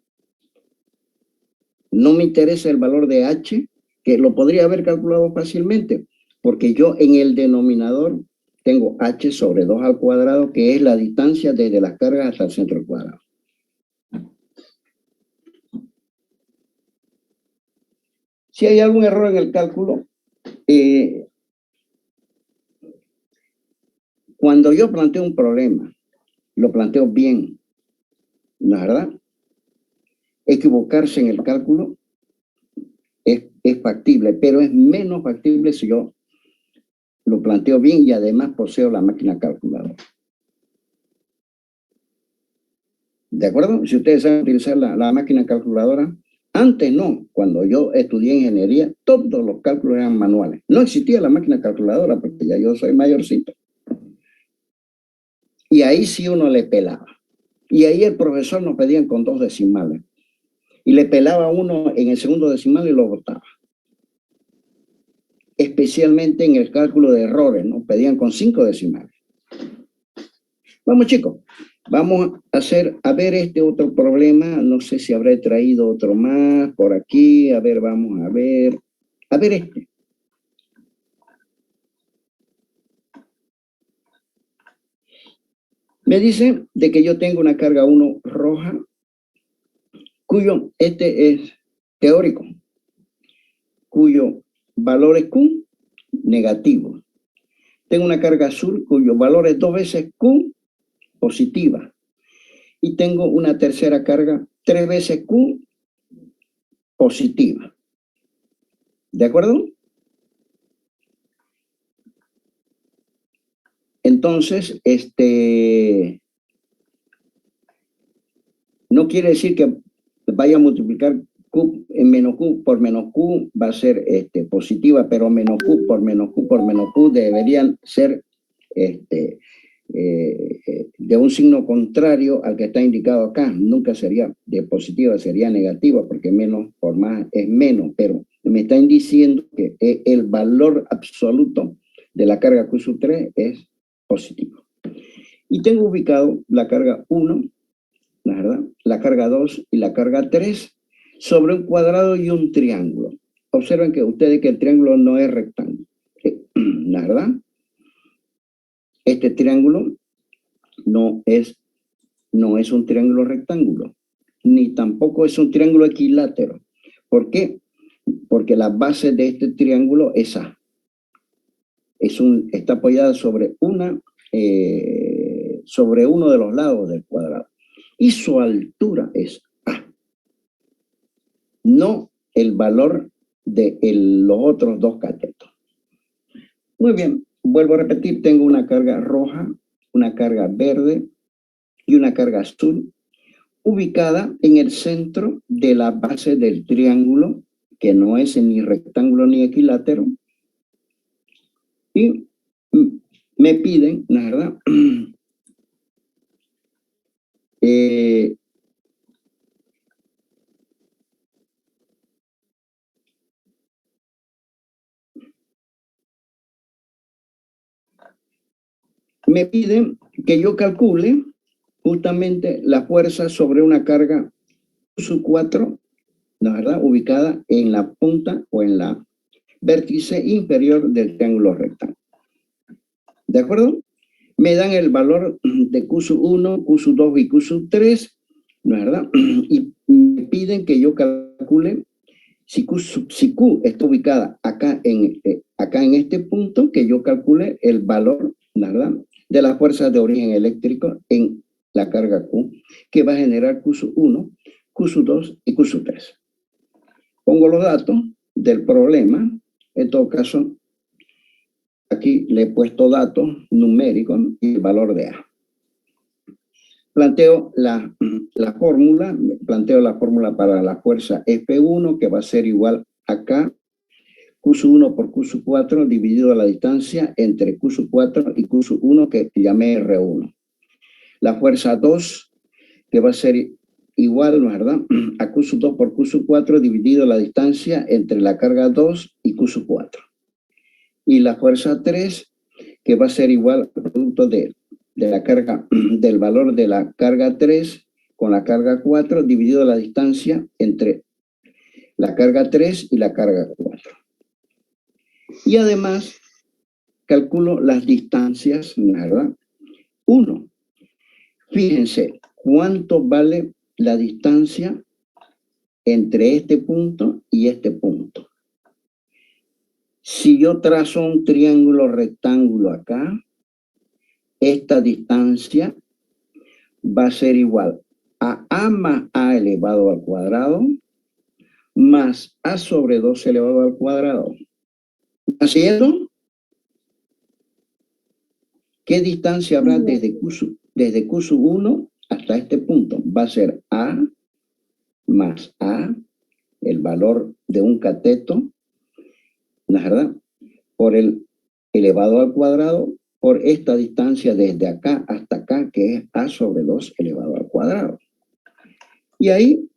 [SPEAKER 1] No me interesa el valor de h, que lo podría haber calculado fácilmente, porque yo en el denominador tengo h sobre 2 al cuadrado, que es la distancia desde las cargas hasta el centro del cuadrado. Si hay algún error en el cálculo, Cuando yo planteo un problema, lo planteo bien, ¿no es verdad? Equivocarse en el cálculo es factible, pero es menos factible si yo lo planteo bien y además poseo la máquina calculadora. ¿De acuerdo? Si ustedes saben utilizar la máquina calculadora, antes no, cuando yo estudié ingeniería, todos los cálculos eran manuales. No existía la máquina calculadora porque ya yo soy mayorcito. Y ahí sí uno le pelaba. Y ahí el profesor nos pedían con 2 decimales. Y le pelaba uno en el segundo decimal y lo botaba. Especialmente en el cálculo de errores, nos pedían con 5 decimales. Vamos, chicos. Vamos a ver este otro problema. No sé si habré traído otro más por aquí. A ver, vamos a ver. A ver este. Me dice de que yo tengo una carga 1 roja, cuyo, este es teórico, cuyo valor es Q negativo. Tengo una carga azul cuyo valor es 2 veces Q positiva. Y tengo una tercera carga 3 veces Q positiva. ¿De acuerdo? Entonces, no quiere decir que vaya a multiplicar Q en menos Q por menos Q va a ser positiva, pero menos Q por menos Q por menos Q deberían ser de un signo contrario al que está indicado acá. Nunca sería de positiva, sería negativa, porque menos por más es menos, pero me están diciendo que el valor absoluto de la carga Q sub 3 es positivo. Y tengo ubicado la carga 1, ¿la verdad? La carga 2 y la carga 3 sobre un cuadrado y un triángulo. Observen que ustedes que el triángulo no es rectángulo, ¿la verdad? Este triángulo no es un triángulo rectángulo, ni tampoco es un triángulo equilátero. ¿Por qué? Porque la base de este triángulo es A. Está apoyada sobre sobre uno de los lados del cuadrado. Y su altura es A. No el valor de los otros dos catetos. Muy bien, vuelvo a repetir, tengo una carga roja, una carga verde y una carga azul ubicada en el centro de la base del triángulo, que no es ni rectángulo ni equilátero. Y me piden, la verdad, me piden que yo calcule justamente la fuerza sobre una carga sub 4, la verdad, ubicada en la punta o en la vértice inferior del triángulo rectángulo. ¿De acuerdo? Me dan el valor de Q sub 1, Q sub 2 y Q sub 3, ¿no es verdad? Y me piden que yo calcule si Q está ubicada acá en este punto, que yo calcule el valor, ¿no es verdad?, de las fuerzas de origen eléctrico en la carga Q, que va a generar Q sub 1, Q sub 2 y Q sub 3. Pongo los datos del problema. En todo caso, aquí le he puesto datos numéricos y el valor de A. Planteo la fórmula para la fuerza F1, que va a ser igual acá, Q sub 1 por Q sub 4 dividido la distancia entre Q sub 4 y Q sub 1, que llamé R1. La fuerza 2, que va a ser igual, ¿no es verdad?, a Q sub 2 por Q sub 4 dividido la distancia entre la carga 2 y Q sub 4. Y la fuerza 3, que va a ser igual al producto de la carga, del valor de la carga 3 con la carga 4 dividido la distancia entre la carga 3 y la carga 4. Y además calculo las distancias, ¿verdad? 1. Fíjense cuánto vale la distancia entre este punto y este punto. Si yo trazo un triángulo rectángulo acá, esta distancia va a ser igual a A más A elevado al cuadrado más A sobre 2 elevado al cuadrado. ¿Haciendo? ¿Qué distancia habrá desde Q sub 1 hasta este punto? Va a ser A más A, el valor de un cateto, ¿no es verdad? Por el elevado al cuadrado, por esta distancia desde acá hasta acá, que es A sobre 2 elevado al cuadrado. Y ahí,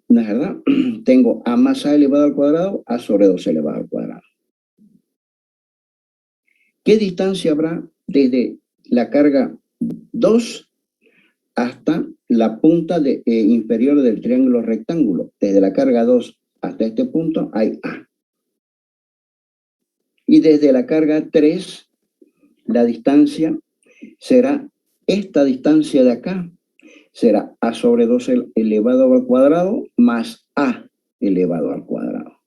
[SPEAKER 1] ¿no es verdad? Tengo A más A elevado al cuadrado, A sobre 2 elevado al cuadrado. ¿Qué distancia habrá desde la carga 2 hasta la punta inferior del triángulo rectángulo? Desde la carga 2 hasta este punto hay A. Y desde la carga 3, la distancia será esta distancia de acá. Será A sobre 2 elevado al cuadrado más A elevado al cuadrado.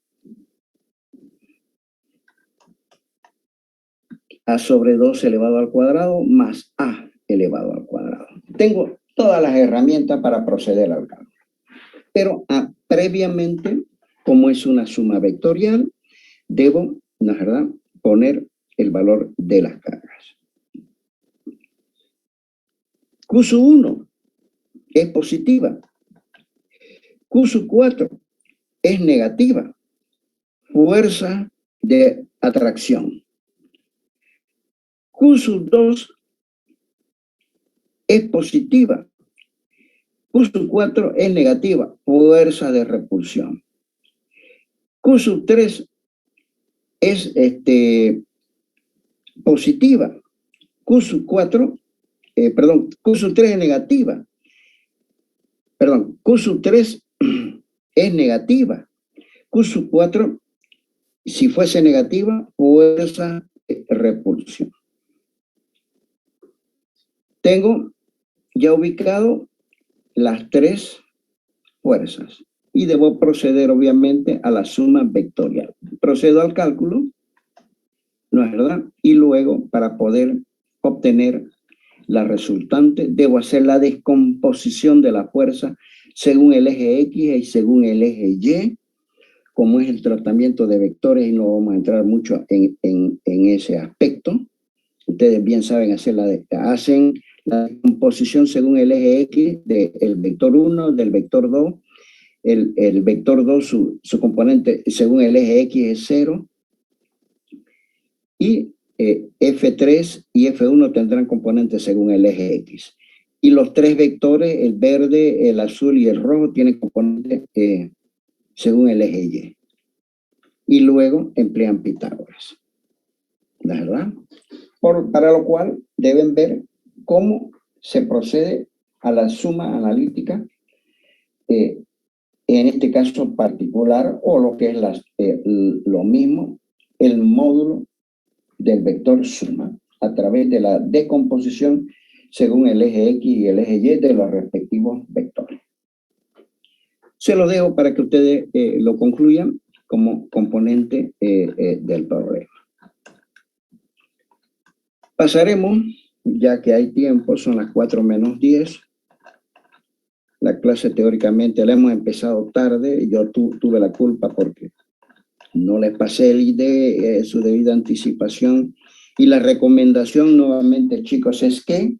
[SPEAKER 1] A sobre 2 elevado al cuadrado más A elevado al cuadrado. Tengo todas las herramientas para proceder al cálculo. Pero previamente, como es una suma vectorial, debo, ¿no es verdad?, poner el valor de las cargas. Q sub 1 es positiva. Q sub 4 es negativa. Fuerza de atracción. Q sub 2 es positiva. Q sub 4 es negativa. Fuerza de repulsión. Q sub 3 es positiva. Q sub 4, Q sub 3 es negativa. Q sub 3 es negativa. Q sub 4, si fuese negativa, fuerza de repulsión. Tengo ya ubicado las tres fuerzas y debo proceder obviamente a la suma vectorial. Procedo al cálculo, ¿no es verdad? Y luego, para poder obtener la resultante, debo hacer la descomposición de la fuerza según el eje X y según el eje Y, como es el tratamiento de vectores, y no vamos a entrar mucho en ese aspecto. Ustedes bien saben hacen la descomposición según el eje X del vector 1, del vector 2. El vector 2, su componente según el eje X es 0. Y F3 y F1 tendrán componentes según el eje X. Y los tres vectores, el verde, el azul y el rojo, tienen componentes según el eje Y. Y luego emplean Pitágoras. ¿Verdad? Para lo cual deben ver cómo se procede a la suma analítica, en este caso particular, o lo que es lo mismo, el módulo del vector suma, a través de la descomposición según el eje X y el eje Y de los respectivos vectores. Se lo dejo para que ustedes lo concluyan como componente del problema. Pasaremos, ya que hay tiempo, son las 4 menos 10. La clase teóricamente la hemos empezado tarde. Yo tuve la culpa porque no les pasé el ID, su debida anticipación. Y la recomendación nuevamente, chicos, es que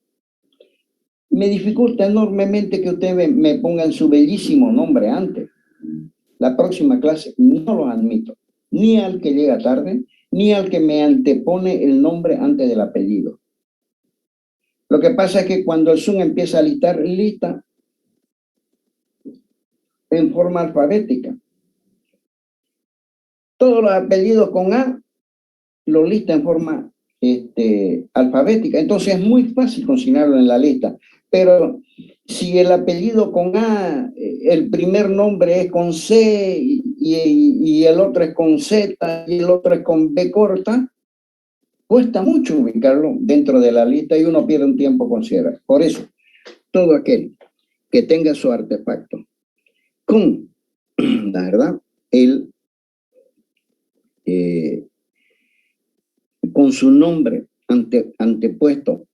[SPEAKER 1] me dificulta enormemente que ustedes me pongan su bellísimo nombre antes. La próxima clase no los admito, ni al que llega tarde, ni al que me antepone el nombre antes del apellido. Lo que pasa es que cuando el Zoom empieza a lista en forma alfabética. Todos los apellidos con A los lista en forma alfabética. Entonces es muy fácil consignarlo en la lista. Pero si el apellido con A, el primer nombre es con C y el otro es con Z y el otro es con B corta, cuesta mucho ubicarlo dentro de la lista y uno pierde un tiempo considerable. Por eso, todo aquel que tenga su artefacto con, la verdad, con su nombre antepuesto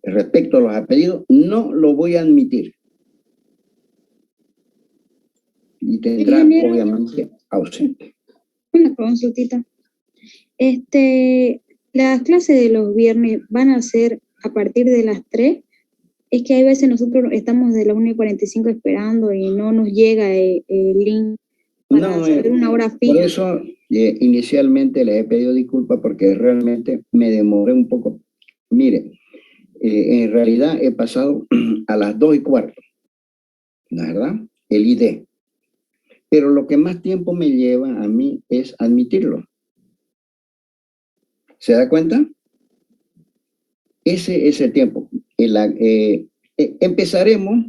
[SPEAKER 1] respecto a los apellidos, no lo voy a admitir. Y tendrá,
[SPEAKER 2] Ingeniero.
[SPEAKER 1] obviamente, ausente.
[SPEAKER 2] Una consultita. Las clases de los viernes van a ser a partir de las 3. Es que hay veces nosotros estamos de la 1:45 esperando y no nos llega el link para saber una hora fija.
[SPEAKER 1] Por eso, inicialmente les he pedido disculpas porque realmente me demoré un poco. Mire, en realidad he pasado a las 2:15, ¿la verdad? El ID. Pero lo que más tiempo me lleva a mí es admitirlo. ¿Se da cuenta? Ese es el tiempo. Empezaremos,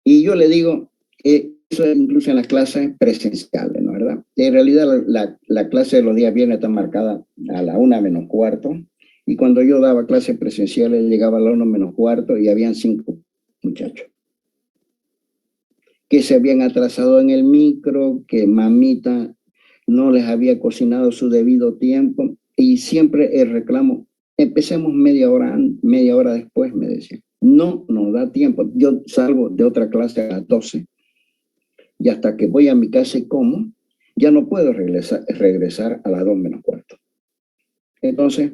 [SPEAKER 1] y yo le digo, eso es incluso en las clases presenciales, ¿no es verdad? En realidad la clase de los días viernes está marcada a la 1:15, y cuando yo daba clases presenciales llegaba a la 1:15 y habían 5 muchachos que se habían atrasado en el micro, que mamita no les había cocinado su debido tiempo, y siempre el reclamo, empecemos media hora después, me decían. No nos da tiempo. Yo salgo de otra clase a las 12 y hasta que voy a mi casa y como, ya no puedo regresar a las 2:15. Entonces,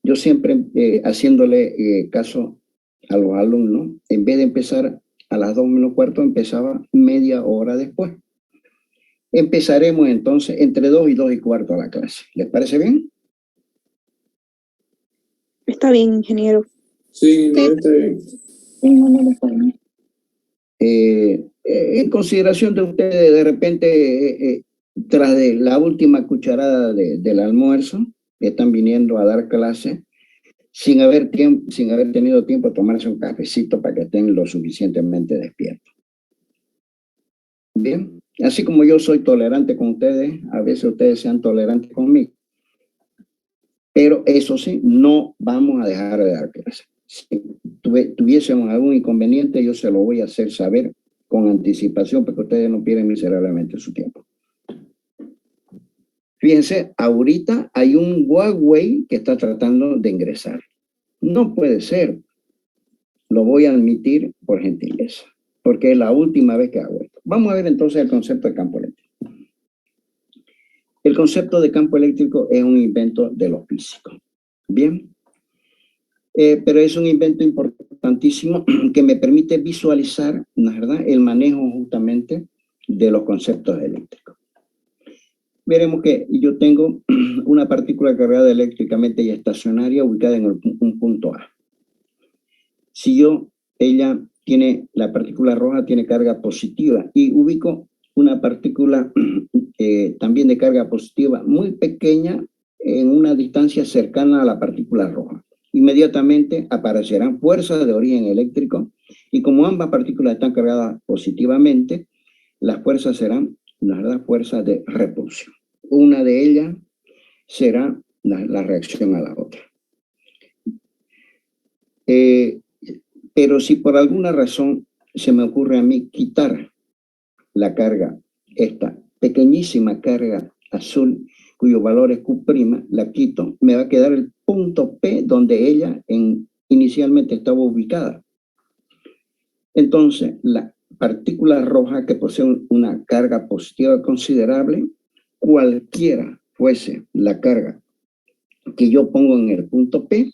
[SPEAKER 1] yo siempre haciéndole caso a los alumnos, en vez de empezar a las 2:15, empezaba media hora después. Empezaremos entonces entre 2 y 2:15 la clase. ¿Les parece bien?
[SPEAKER 5] Está bien, ingeniero.
[SPEAKER 4] Sí, está bien.
[SPEAKER 1] En consideración de ustedes, de repente, tras de la última cucharada del almuerzo, están viniendo a dar clase sin haber tenido tiempo de tomarse un cafecito para que estén lo suficientemente despiertos. Bien, así como yo soy tolerante con ustedes, a veces ustedes sean tolerantes conmigo. Pero eso sí, no vamos a dejar de dar clases. Si tuviésemos algún inconveniente, yo se lo voy a hacer saber con anticipación porque ustedes no pierden miserablemente su tiempo. Fíjense, ahorita hay un Huawei que está tratando de ingresar. No puede ser. Lo voy a admitir por gentileza, porque es la última vez que hago esto. Vamos a ver entonces el concepto de campo eléctrico. El concepto de campo eléctrico es un invento de los físicos. Bien. Pero es un invento importantísimo que me permite visualizar, ¿no es verdad?, el manejo justamente de los conceptos eléctricos. Veremos que yo tengo una partícula cargada eléctricamente y estacionaria ubicada en un punto A. Si la partícula roja tiene carga positiva y ubico una partícula también de carga positiva muy pequeña en una distancia cercana a la partícula roja, inmediatamente aparecerán fuerzas de origen eléctrico y como ambas partículas están cargadas positivamente, las fuerzas serán las fuerzas de repulsión. Una de ellas será la reacción a la otra. Pero si por alguna razón se me ocurre a mí quitar la carga, esta pequeñísima carga azul, cuyo valor es Q', la quito, me va a quedar el punto P donde ella inicialmente estaba ubicada. Entonces, la partícula roja que posee una carga positiva considerable, cualquiera fuese la carga que yo pongo en el punto P,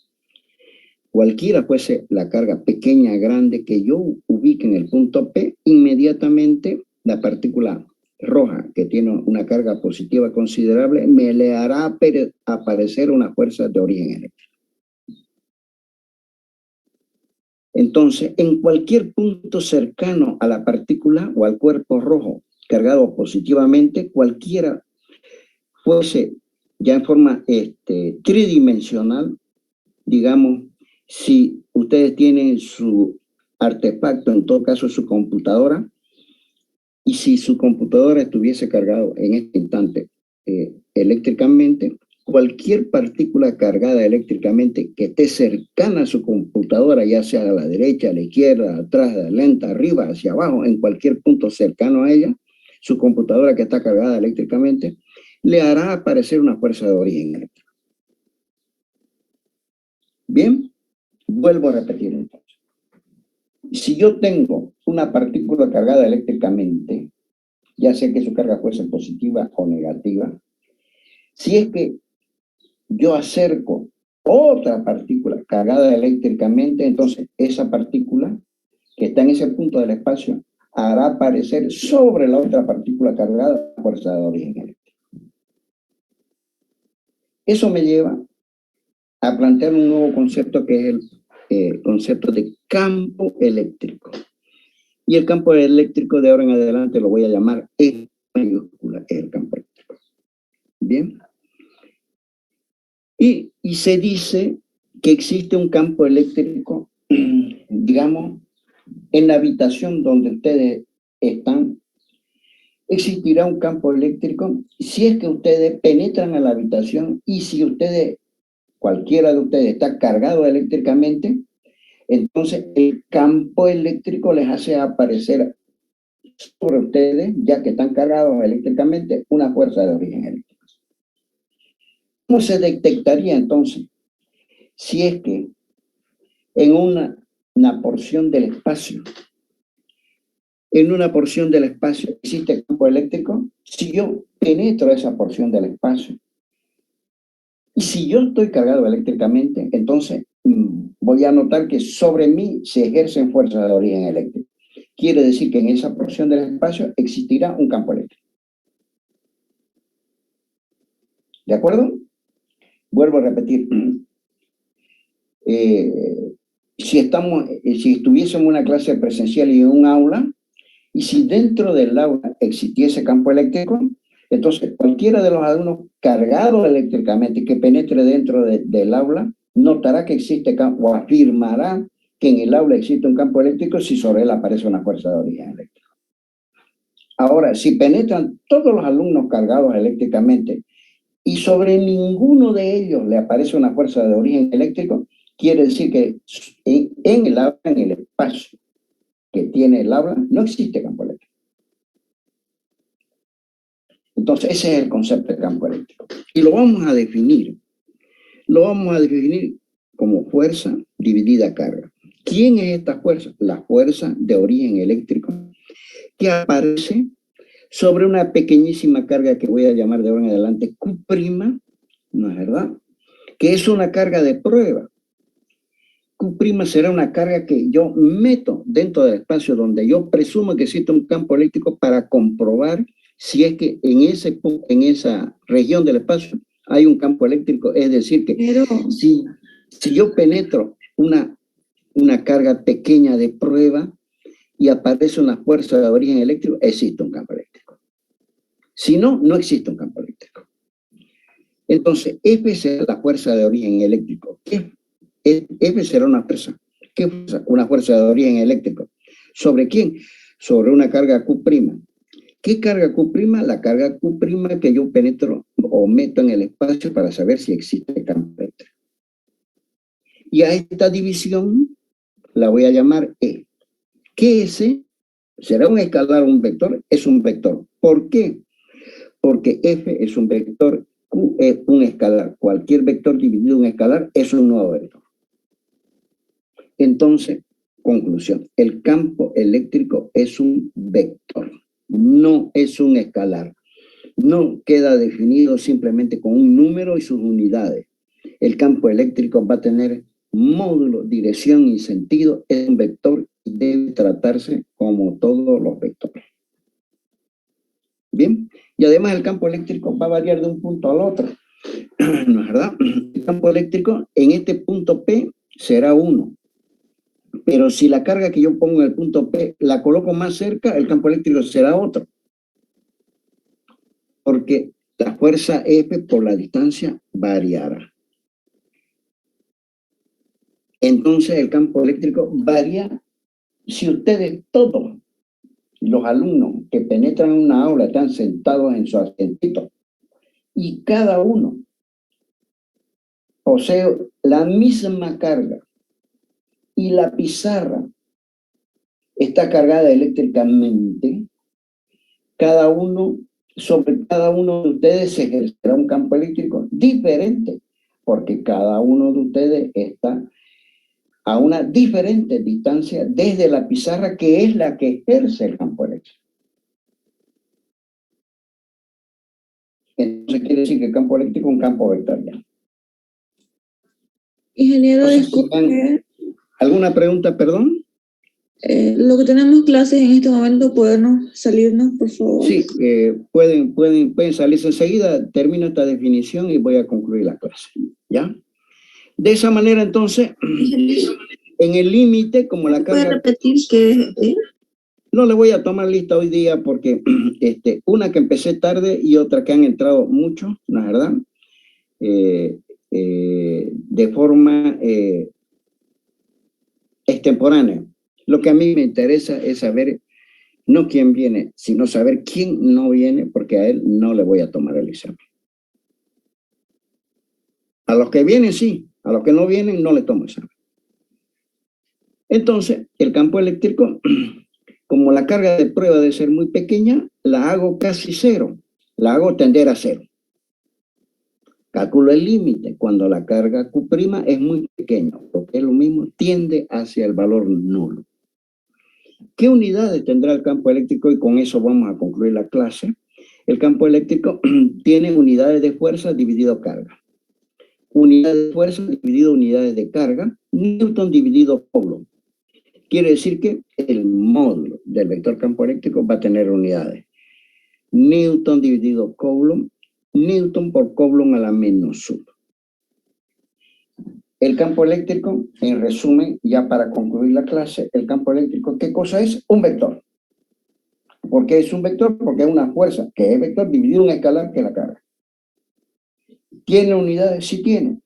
[SPEAKER 1] cualquiera fuese la carga pequeña, grande que yo ubique en el punto P, inmediatamente la partícula roja, que tiene una carga positiva considerable, me le hará aparecer una fuerza de origen eléctrico. Entonces, en cualquier punto cercano a la partícula o al cuerpo rojo cargado positivamente, cualquiera fuese ya en forma tridimensional, digamos, si ustedes tienen su artefacto, en todo caso su computadora, y si su computadora estuviese cargado en este instante eléctricamente, cualquier partícula cargada eléctricamente que esté cercana a su computadora, ya sea a la derecha, a la izquierda, atrás, adelante, arriba, hacia abajo, en cualquier punto cercano a ella, su computadora que está cargada eléctricamente, le hará aparecer una fuerza de origen eléctrico. Bien, vuelvo a repetir entonces. Si yo tengo una partícula cargada eléctricamente, ya sea que su carga fuese positiva o negativa, si es que yo acerco otra partícula cargada eléctricamente, entonces esa partícula que está en ese punto del espacio hará aparecer sobre la otra partícula cargada la fuerza de origen eléctrico. Eso me lleva a plantear un nuevo concepto que es el concepto de campo eléctrico. Y el campo eléctrico de ahora en adelante lo voy a llamar E mayúscula, el campo eléctrico. Bien. Y se dice que existe un campo eléctrico, digamos, en la habitación donde ustedes están, existirá un campo eléctrico si es que ustedes penetran a la habitación y si ustedes, cualquiera de ustedes está cargado eléctricamente, entonces el campo eléctrico les hace aparecer sobre ustedes, ya que están cargados eléctricamente, una fuerza de origen eléctrico. ¿Cómo se detectaría entonces si es que en una porción del espacio, existe campo eléctrico? Si yo penetro esa porción del espacio y si yo estoy cargado eléctricamente, entonces voy a notar que sobre mí se ejercen fuerzas de origen eléctrico. Quiere decir que en esa porción del espacio existirá un campo eléctrico. ¿De acuerdo? Vuelvo a repetir. Si estuviésemos en una clase presencial y en un aula, y si dentro del aula existiese campo eléctrico, entonces cualquiera de los alumnos cargados eléctricamente que penetre dentro del aula, notará que existe campo, o afirmará que en el aula existe un campo eléctrico si sobre él aparece una fuerza de origen eléctrico. Ahora, si penetran todos los alumnos cargados eléctricamente y sobre ninguno de ellos le aparece una fuerza de origen eléctrico, quiere decir que en el aula, en el espacio que tiene el aula, no existe campo eléctrico. Entonces, ese es el concepto de campo eléctrico. Y lo vamos a definir. Lo vamos a definir como fuerza dividida carga. ¿Quién es esta fuerza? La fuerza de origen eléctrico que aparece sobre una pequeñísima carga que voy a llamar de ahora en adelante Q', ¿no es verdad? Que es una carga de prueba. Q' será una carga que yo meto dentro del espacio donde yo presumo que existe un campo eléctrico para comprobar si es que en esa región del espacio hay un campo eléctrico. Es decir, que si yo penetro una carga pequeña de prueba y aparece una fuerza de origen eléctrico, existe un campo eléctrico. Si no, no existe un campo eléctrico. Entonces, F será la fuerza de origen eléctrico. F será una fuerza. ¿Qué fuerza? Una fuerza de origen eléctrico. ¿Sobre quién? Sobre una carga Q'. ¿Qué carga Q'? La carga Q' que yo penetro o meto en el espacio para saber si existe campo eléctrico. Y a esta división la voy a llamar E. ¿Qué es E? ¿Será un escalar o un vector? Es un vector. ¿Por qué? Porque F es un vector, Q es un escalar. Cualquier vector dividido en un escalar es un nuevo vector. Entonces, conclusión, el campo eléctrico es un vector, no es un escalar. No queda definido simplemente con un número y sus unidades. El campo eléctrico va a tener módulo, dirección y sentido. Es un vector y debe tratarse como todos los vectores. Bien, y además el campo eléctrico va a variar de un punto al otro. ¿No es verdad? El campo eléctrico en este punto P será 1. Pero si la carga que yo pongo en el punto P la coloco más cerca, el campo eléctrico será otro. Porque la fuerza F por la distancia variará. Entonces el campo eléctrico varía. Si ustedes, todos los alumnos que penetran en una aula están sentados en su asientito y cada uno posee la misma carga y la pizarra está cargada eléctricamente, sobre cada uno de ustedes se ejercerá un campo eléctrico diferente porque cada uno de ustedes está a una diferente distancia desde la pizarra, que es la que ejerce el campo eléctrico. Entonces quiere decir que el campo eléctrico es un campo vectorial.
[SPEAKER 6] Ingeniero,
[SPEAKER 1] Entonces,
[SPEAKER 6] disculpe,
[SPEAKER 1] ¿alguna pregunta, perdón?
[SPEAKER 6] lo que tenemos clases en este momento, ¿podemos salirnos, por favor?
[SPEAKER 1] Sí, pueden salirse enseguida, termino esta definición y voy a concluir la clase, ¿ya? De esa manera, entonces, en el límite, como la carga...
[SPEAKER 6] ¿Puede repetir qué es?
[SPEAKER 1] No le voy a tomar lista hoy día porque una que empecé tarde y otra que han entrado mucho, ¿no es verdad? De forma extemporánea. Lo que a mí me interesa es saber no quién viene, sino saber quién no viene, porque a él no le voy a tomar el examen. A los que vienen sí, a los que no vienen no le tomo examen. Entonces, el campo eléctrico, como la carga de prueba debe ser muy pequeña, la hago casi cero, la hago tender a cero. Calculo el límite cuando la carga Q' es muy pequeña, porque es lo mismo, tiende hacia el valor nulo. ¿Qué unidades tendrá el campo eléctrico? Y con eso vamos a concluir la clase. El campo eléctrico tiene unidades de fuerza dividido carga. Unidades de fuerza dividido unidades de carga. Newton dividido Coulomb. Quiere decir que el módulo del vector campo eléctrico va a tener unidades. Newton dividido Coulomb. Newton por Coulomb a la menos 1. El campo eléctrico, en resumen, ya para concluir la clase, el campo eléctrico, ¿qué cosa es? Un vector. ¿Por qué es un vector? Porque es una fuerza que es vector dividido en un escalar que es la carga. ¿Tiene unidades? Sí tiene.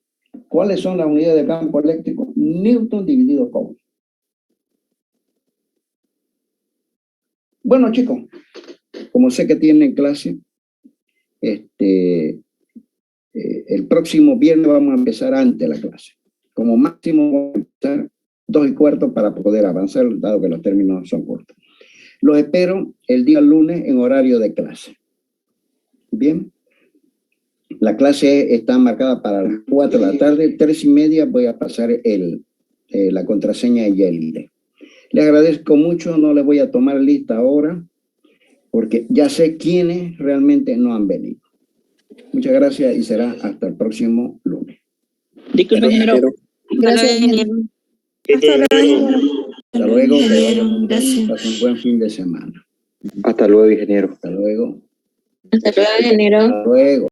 [SPEAKER 1] ¿Cuáles son las unidades de campo eléctrico? Newton dividido Coulomb. Bueno, chicos, como sé que tienen clase, el próximo viernes vamos a empezar antes la clase. Como máximo vamos a empezar 2:15 para poder avanzar, dado que los términos son cortos. Los espero el día lunes en horario de clase. Bien. La clase está marcada para las 4 de la tarde, 3:30 voy a pasar la contraseña y el ID. Les agradezco mucho, no les voy a tomar lista ahora, porque ya sé quiénes realmente no han venido. Muchas gracias y será hasta el próximo lunes.
[SPEAKER 7] Disculpe, ingeniero.
[SPEAKER 5] Gracias, ingeniero.
[SPEAKER 6] Hasta luego.
[SPEAKER 1] Hasta luego.
[SPEAKER 6] Gracias.
[SPEAKER 1] Pasen un buen fin de semana.
[SPEAKER 8] Hasta luego, ingeniero.
[SPEAKER 1] Hasta luego.
[SPEAKER 7] Hasta luego, ingeniero.
[SPEAKER 1] Hasta luego.